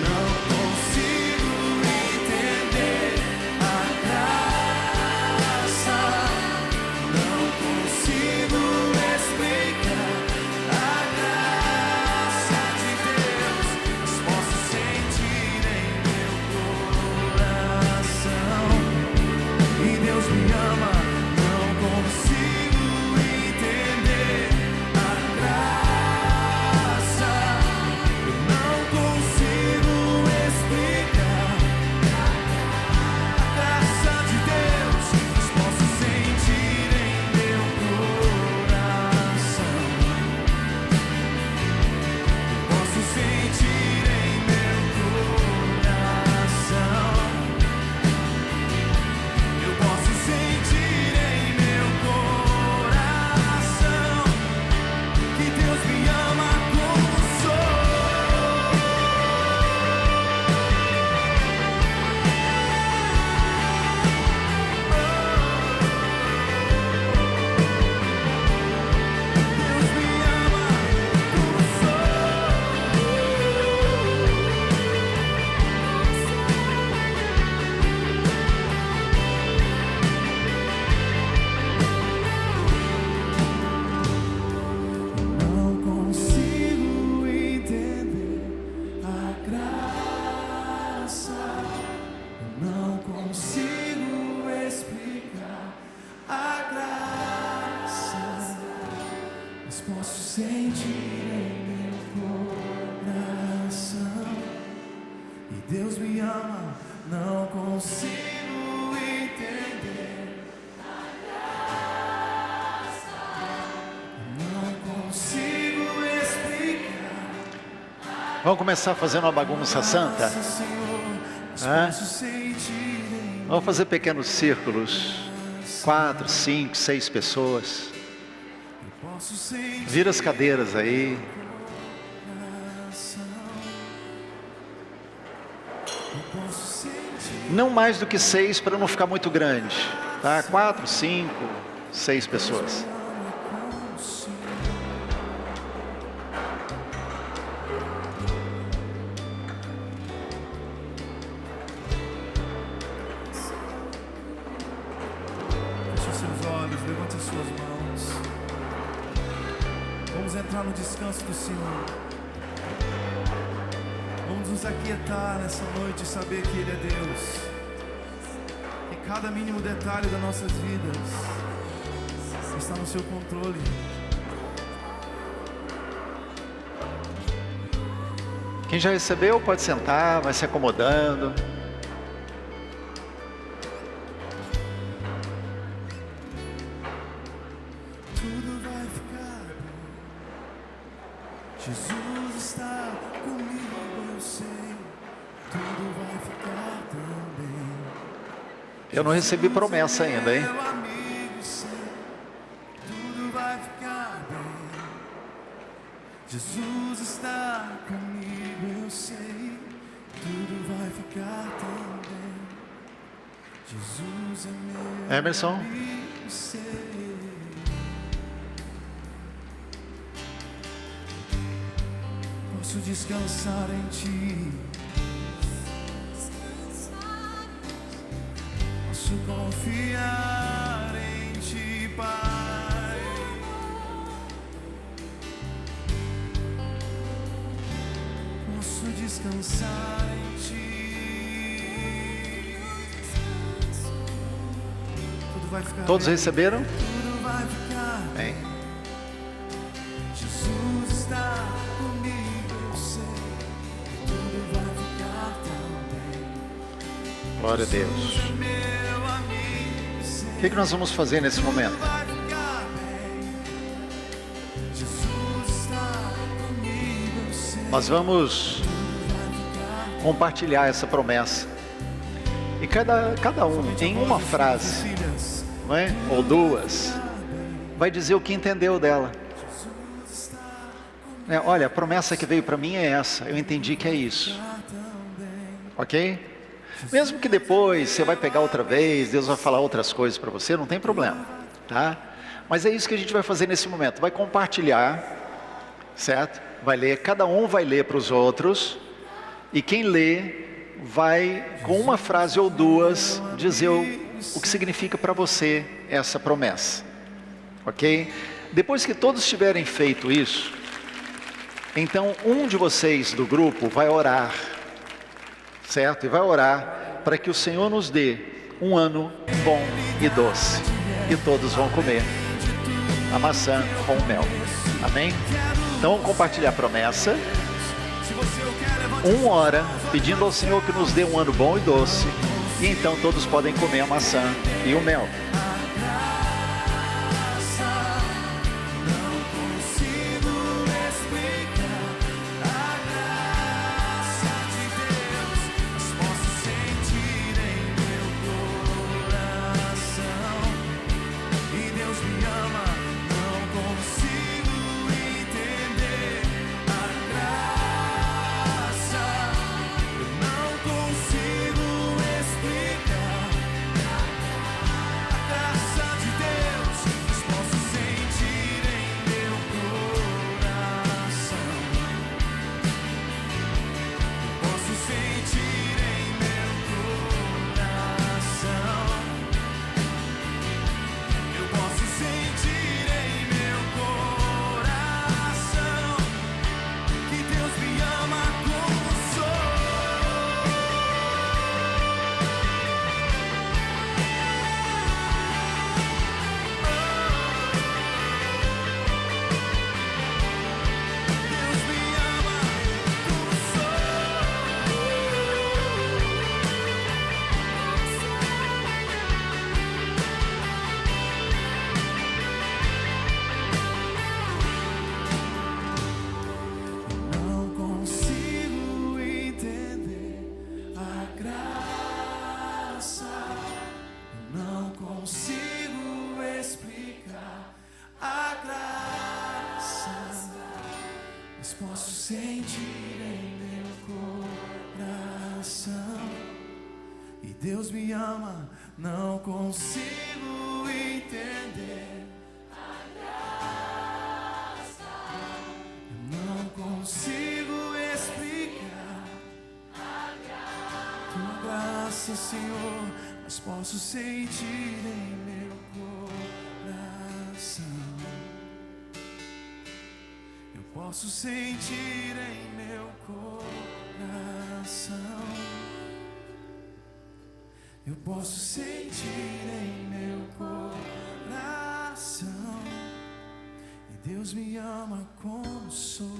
[SPEAKER 6] Não consigo entender a graça, não consigo explicar a graça de Deus, mas posso sentir em meu coração que Deus me ama. Não consigo entender a graça, eu não consigo explicar a graça de Deus, mas posso sentir em meu coração. Posso sentir em meu coração. Eu posso sentir em meu coração que Deus me ama como sou. Deus me ama como não consigo entender a graça, eu não consigo explicar a graça, mas posso sentir em meu coração e Deus me ama. Não consigo entender a graça, não consigo explicar.
[SPEAKER 1] Vamos começar fazendo uma bagunça santa? Hã? Vamos fazer pequenos círculos. 4, 5, 6 pessoas. Vira as cadeiras aí. Não mais do que 6 para não ficar muito grande. Tá? 4, 5, 6 pessoas.
[SPEAKER 6] Feche os seus olhos, levante as suas mãos. Vamos entrar no descanso do Senhor. Vamos nos aquietar nessa noite e saber que Ele é Deus. Que cada mínimo detalhe das nossas vidas está no seu controle.
[SPEAKER 1] Quem já recebeu pode sentar, vai se acomodando.
[SPEAKER 6] Tudo vai ficar bom. Jesus está comigo, eu sei. Tudo vai ficar tão bem.
[SPEAKER 1] Eu não recebi promessa ainda, hein?
[SPEAKER 6] Meu amigo, sei. Tudo vai ficar bem. Jesus está comigo, eu sei. Tudo vai ficar tão bem. Jesus é meu
[SPEAKER 1] Emerson.
[SPEAKER 6] amigo, sei. Posso descansar em Ti. Posso confiar em Ti, Pai. Posso descansar em Ti. vai ficar
[SPEAKER 1] Todos
[SPEAKER 6] bem.
[SPEAKER 1] receberam?
[SPEAKER 6] Tudo vai ficar bem.
[SPEAKER 1] Bem.
[SPEAKER 6] Jesus está comigo, eu sei. Tudo vai ficar tão bem.
[SPEAKER 1] Glória a Deus.
[SPEAKER 6] Jesus é meu amigo, sei.
[SPEAKER 1] O que nós vamos fazer nesse momento?
[SPEAKER 6] Vai ficar bem. Jesus está comigo, eu sei.
[SPEAKER 1] Nós vamos compartilhar essa promessa. E cada um, em uma frase,
[SPEAKER 6] Filhas,
[SPEAKER 1] não é? Ou duas, vai dizer o que entendeu dela. Olha, a promessa que veio para mim é essa. Eu entendi que é isso. Ok? Mesmo que depois você vai pegar outra vez, Deus vai falar outras coisas para você, não tem problema, tá? Mas é isso que a gente vai fazer nesse momento. Vai compartilhar, certo? Vai ler, cada um vai ler para os outros. E quem lê vai, com uma frase ou duas, dizer o que significa para você essa promessa. Ok? Depois que todos tiverem feito isso, então um de vocês do grupo vai orar, certo? E vai orar para que o Senhor nos dê um ano bom e doce. E todos vão comer a maçã com mel. Amém? Então vamos compartilhar a promessa. Um ora pedindo ao Senhor que nos dê um ano bom e doce. E então todos podem comer a maçã e o mel.
[SPEAKER 6] Posso sentir em meu coração e Deus me ama, não consigo entender a graça, eu não consigo explicar a tua graça, Senhor, mas posso sentir em meu coração. Posso sentir em meu coração. Eu posso sentir em meu coração. E Deus me ama como sou.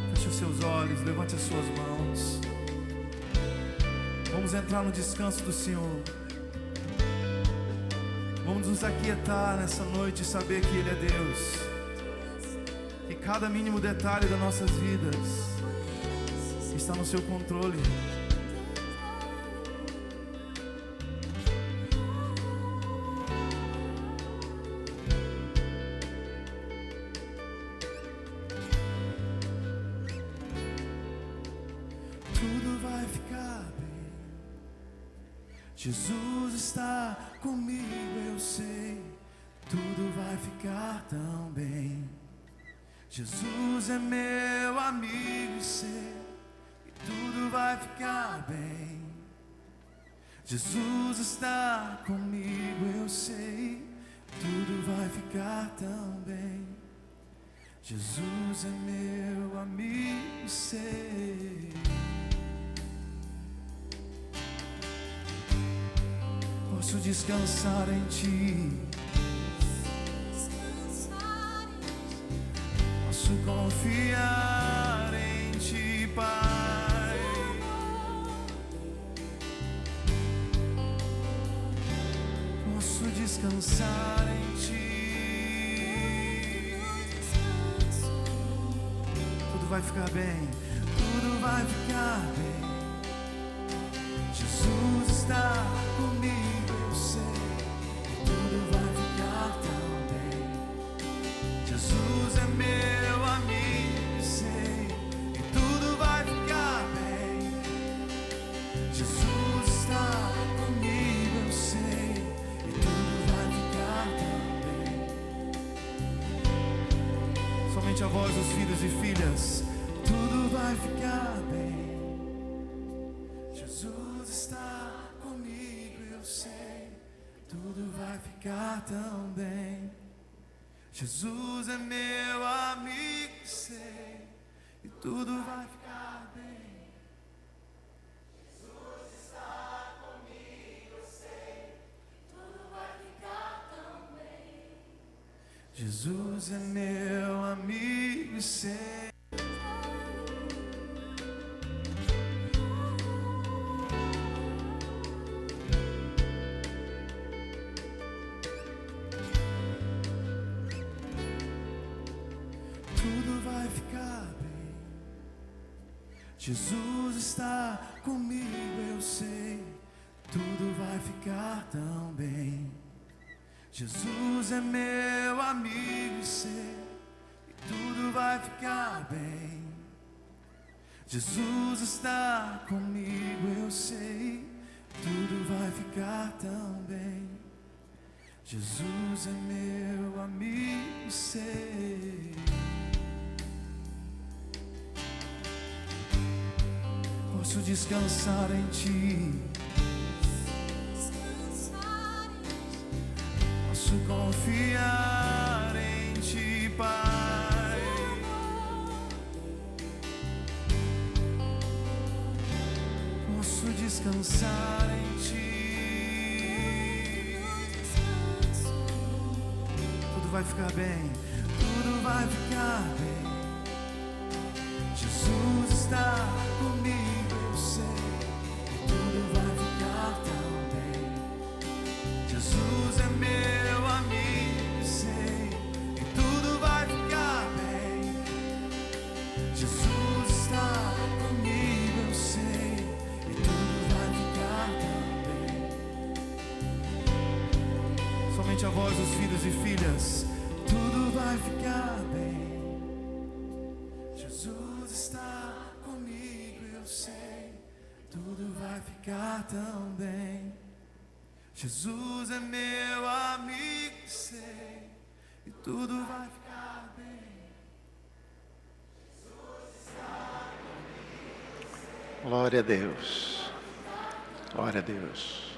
[SPEAKER 6] Feche os seus olhos, levante as suas mãos. Vamos entrar no descanso do Senhor. Vamos nos aquietar nessa noite e saber que Ele é Deus. Que cada mínimo detalhe das nossas vidas está no seu controle. Tudo vai ficar bem. Jesus está comigo, eu sei. Tudo vai ficar tão bem. Jesus é meu amigo, sei. E tudo vai ficar bem. Jesus está comigo, eu sei. Tudo vai ficar tão bem. Jesus é meu amigo, sei. Posso descansar em Ti. Posso confiar em Ti, Pai. Posso descansar em Ti. Tudo vai ficar bem, tudo vai ficar bem. Jesus está comigo, eu sei. Tudo vai ficar tão bem. Jesus é meu amigo, sei. E tudo vai ficar bem. Jesus está comigo, eu sei. E tudo vai ficar tão bem. Somente a voz dos filhos e filhas. Tudo vai ficar bem. Jesus está comigo, eu sei. Tudo vai ficar tão bem. Jesus é meu amigo, sei. E tudo vai ficar bem. Jesus está comigo, eu sei. Tudo vai ficar tão bem. Jesus é meu amigo, sei. Jesus está comigo, eu sei. Tudo vai ficar tão bem. Jesus é meu amigo, sei. E tudo vai ficar bem. Jesus está comigo, eu sei. Tudo vai ficar tão bem. Jesus é meu amigo, sei. Posso descansar em Ti. Posso confiar em Ti, Pai. Posso descansar em Ti. Tudo vai ficar bem. Tudo vai ficar bem. Jesus está comigo, eu sei. E tudo vai ficar tão bem. Jesus é meu amigo, sei. E tudo vai ficar bem. Jesus está comigo, eu sei. E tudo vai ficar tão bem. Somente a voz dos filhos e filhas. Tudo vai ficar bem. Jesus está comigo, eu sei. Tudo vai ficar tão bem. Jesus é meu amigo, sei. E tudo vai ficar bem. Jesus está comigo, sei.
[SPEAKER 1] Glória a Deus. Glória a Deus.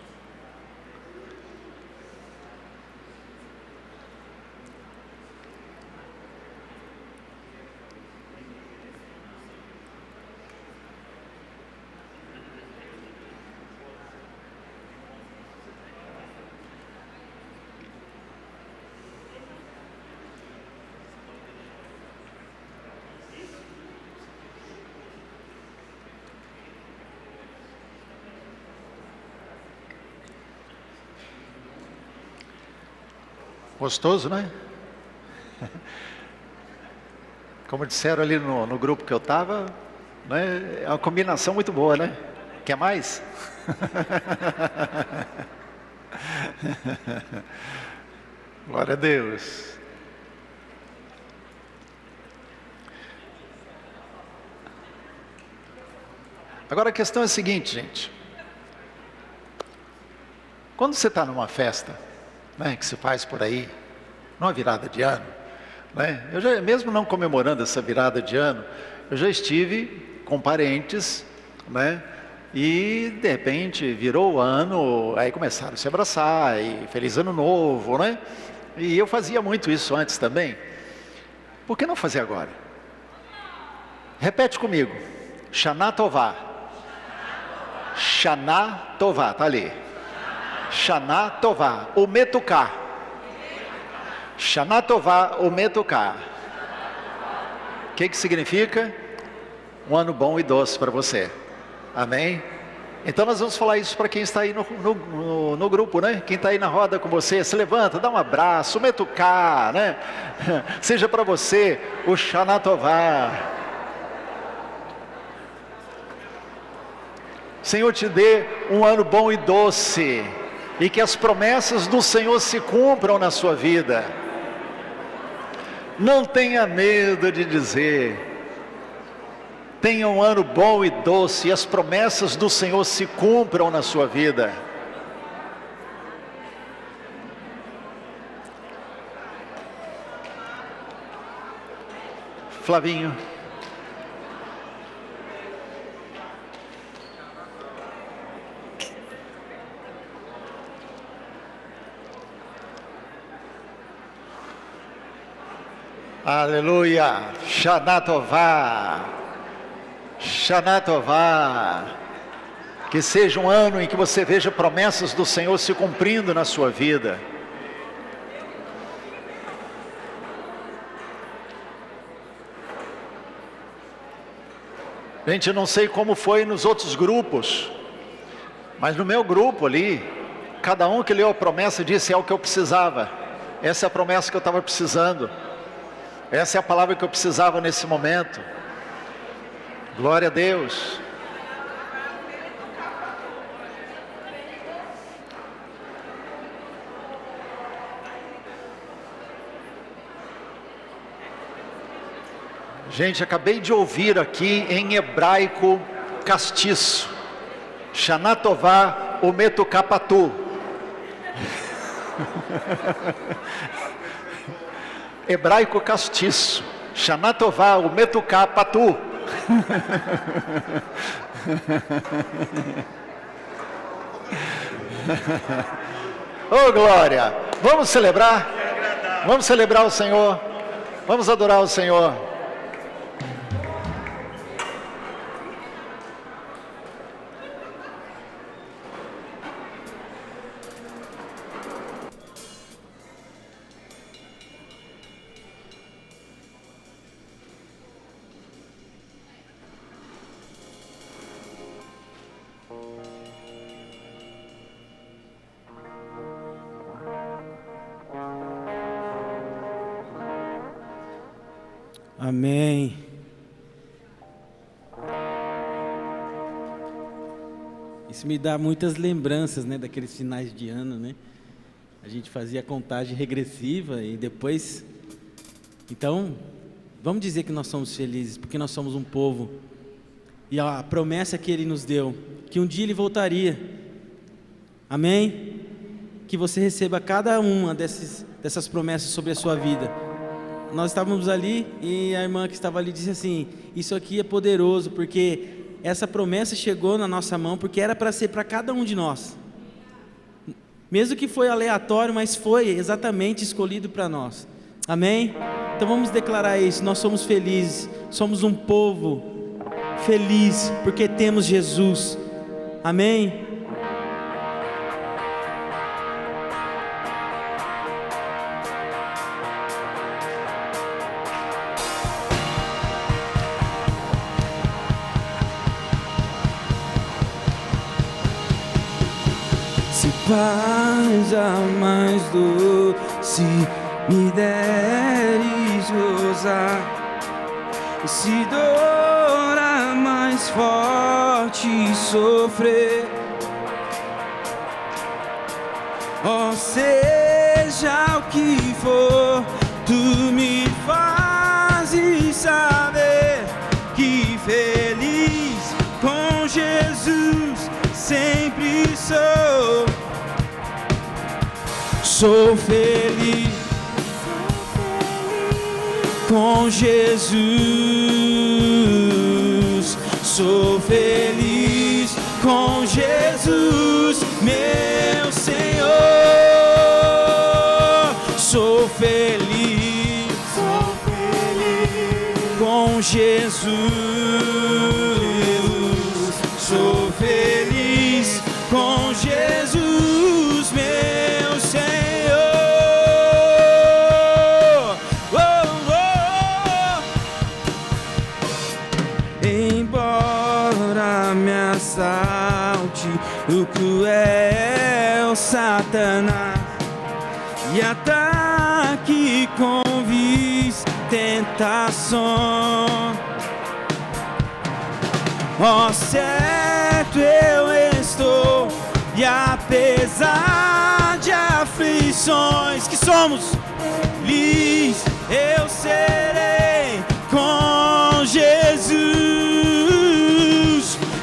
[SPEAKER 1] Gostoso, né? Como disseram ali no grupo que eu estava, né? É uma combinação muito boa, né? Quer mais? Glória a Deus. Agora a questão é a seguinte, gente. Quando você está numa festa, né, que se faz por aí, numa virada de ano, né, eu já, mesmo não comemorando essa virada de ano, eu já estive com parentes, né, e de repente virou o ano, aí começaram a se abraçar, e feliz ano novo, né, e eu fazia muito isso antes também. Por que não fazer agora? Repete comigo. Shana Tová. Shana Tová, está ali. Shana Tová, Umetuká. Shana Tová, Umetuká. O que significa? Um ano bom e doce para você. Amém? Então nós vamos falar isso para quem está aí no grupo, né? Quem está aí na roda com você, se levanta, dá um abraço, Umetuká, né? Seja para você o Shana Tová. Senhor te dê um ano bom e doce, e que as promessas do Senhor se cumpram na sua vida. Não tenha medo de dizer, tenha um ano bom e doce, e as promessas do Senhor se cumpram na sua vida. Flavinho. Aleluia, Shana Tová, Shana Tová. Que seja um ano em que você veja promessas do Senhor se cumprindo na sua vida. Gente, eu não sei como foi nos outros grupos, mas no meu grupo ali, cada um que leu a promessa disse: é o que eu precisava, essa é a promessa que eu estava precisando. Essa é a palavra que eu precisava nesse momento. Glória a Deus. Gente, acabei de ouvir aqui em hebraico castiço. Shana Tová Umetuká Patu. Hebraico castiço. Shana Tová Umetuká Patu. Oh glória! Vamos celebrar? Vamos celebrar o Senhor. Vamos adorar o Senhor.
[SPEAKER 2] Amém. Isso me dá muitas lembranças, né, daqueles finais de ano, né? A gente fazia a contagem regressiva e depois... Então, vamos dizer que nós somos felizes, porque nós somos um povo. E a promessa que Ele nos deu, que um dia Ele voltaria. Amém? Que você receba cada uma dessas promessas sobre a sua vida. Nós estávamos ali e a irmã que estava ali disse assim: isso aqui é poderoso, porque essa promessa chegou na nossa mão, porque era para ser para cada um de nós. Mesmo que foi aleatório, mas foi exatamente escolhido para nós. Amém? Então vamos declarar isso: nós somos felizes, somos um povo feliz, porque temos Jesus. Amém?
[SPEAKER 8] Paz a mais doce me deres gozar, se dor a mais forte sofrer, oh, seja o que for, tu me fazes saber que feliz com Jesus sempre sou. Sou feliz com Jesus. Sou feliz com Jesus, meu Senhor. Sou feliz com Jesus. Sou feliz com Jesus, meu Senhor. Oh, oh. Embora me assalte o cruel Satanás e ataque com vis tentação, ó, certo eu estou, e apesar de aflições que somos, feliz eu serei com Jesus.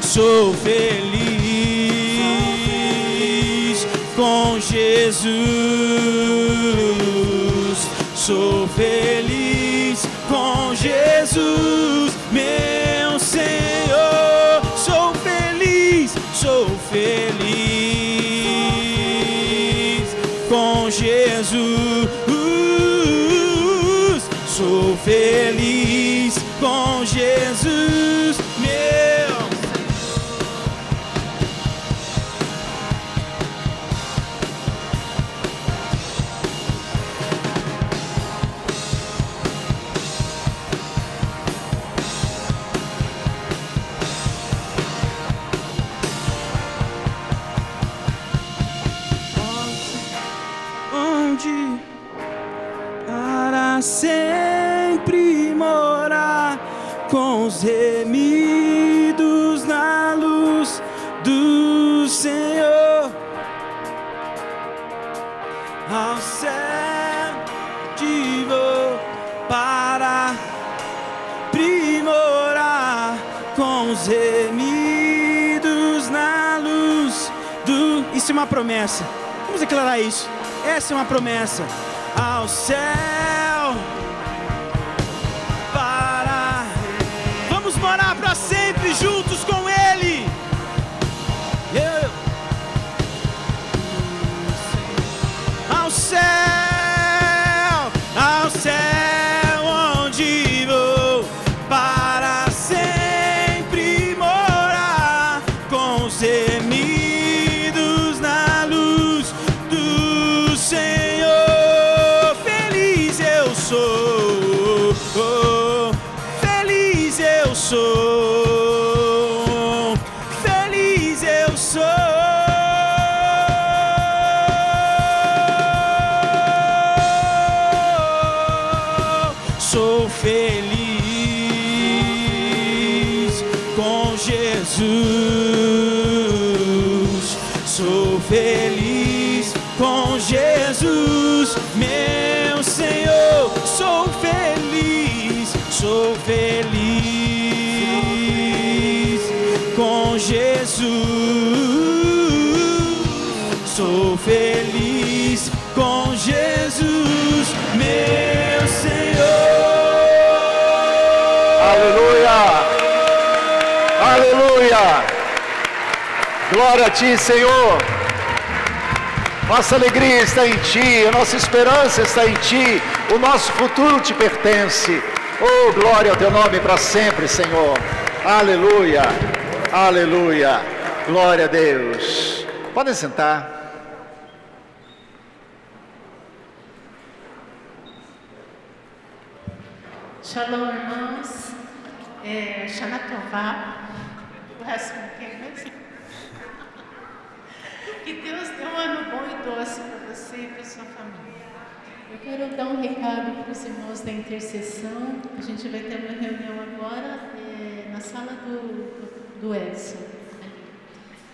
[SPEAKER 8] Sou feliz com Jesus. Sou feliz com Jesus, meu Senhor. Sou feliz com Jesus. Sou feliz com Jesus, meu onde para sempre morar com os remidos na luz do Senhor. Ao céu te vou para aprimorar com os remidos na luz do... Isso é uma promessa. Vamos declarar isso. Essa é uma promessa. Ao céu para... Vamos morar para sempre juntos com Ele. Ao céu onde vou para sempre morar com os remidos na luz do Senhor. Feliz eu sou, feliz eu sou, feliz eu sou. Sou feliz com Jesus. Sou feliz com Jesus, meu Senhor. Sou feliz com Jesus. Sou feliz com Jesus, meu Senhor.
[SPEAKER 1] Aleluia! Aleluia! Glória a Ti, Senhor. Nossa alegria está em Ti, a nossa esperança está em Ti, o nosso futuro Te pertence. Oh, glória ao Teu nome para sempre, Senhor. Aleluia! Aleluia! Glória a Deus. Podem sentar.
[SPEAKER 9] Shalom, irmãos. Shana Tová. O resto não quer mesmo. Que Deus dê um ano bom e doce para você e para sua família. Eu quero dar um recado para os irmãos da intercessão. A gente vai ter uma reunião agora na sala do Edson.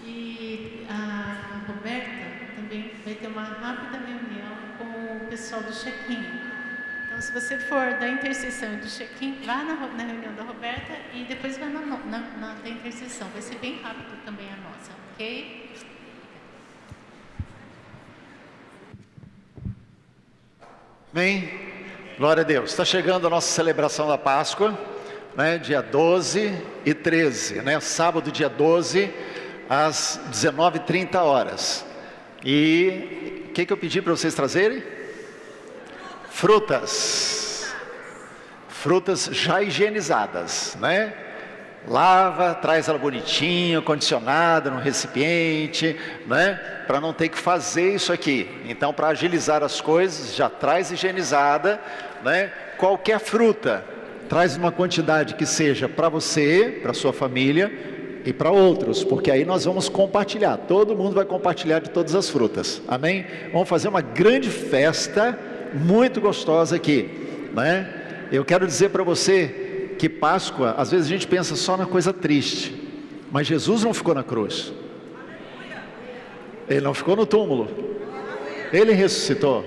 [SPEAKER 9] E a Roberta também vai ter uma rápida reunião com o pessoal do check-in. Então, se você for da intercessão e do check-in, vá na reunião da Roberta e depois vá na da intercessão. Vai ser bem rápido também a nossa, ok?
[SPEAKER 1] Amém? Glória a Deus. Está chegando a nossa celebração da Páscoa, né? Dia 12 e 13, né? Sábado, dia 12, às 19h30. E o que eu pedi para vocês trazerem? Frutas. frutas já higienizadas, né? Lava, traz ela bonitinha, condicionada no recipiente, né? Para não ter que fazer isso aqui. Então, para agilizar as coisas, já traz higienizada, né? Qualquer fruta, traz uma quantidade que seja para você, para sua família e para outros, porque aí nós vamos compartilhar. Todo mundo vai compartilhar de todas as frutas. Amém? Vamos fazer uma grande festa, muito gostosa aqui, né? Eu quero dizer para você que Páscoa, às vezes a gente pensa só na coisa triste, mas Jesus não ficou na cruz, Ele não ficou no túmulo, Ele ressuscitou,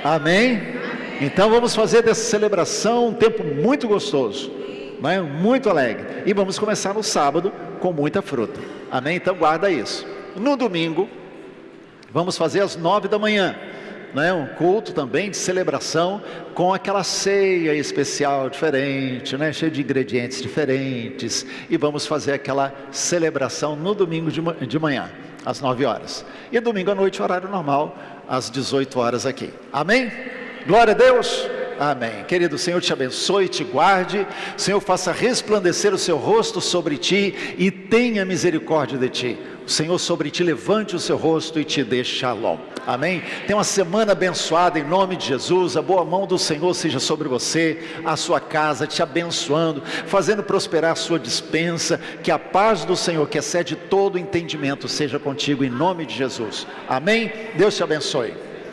[SPEAKER 1] amém? Então vamos fazer dessa celebração um tempo muito gostoso, né? Muito alegre, e vamos começar no sábado com muita fruta, amém? Então guarda isso. No domingo, vamos fazer às 9 da manhã, né? Um culto também de celebração, com aquela ceia especial diferente, né? Cheio de ingredientes diferentes, e vamos fazer aquela celebração no domingo de manhã, às 9 horas, e domingo à noite, horário normal, às 18 horas aqui, amém? Glória a Deus, amém. Querido, o Senhor te abençoe e te guarde, o Senhor faça resplandecer o seu rosto sobre ti e tenha misericórdia de ti. O Senhor sobre ti levante o seu rosto e te dê shalom. Amém? Tenha uma semana abençoada em nome de Jesus. A boa mão do Senhor seja sobre você, a sua casa, te abençoando, fazendo prosperar a sua despensa. Que a paz do Senhor, que excede todo entendimento, seja contigo em nome de Jesus. Amém? Deus te abençoe.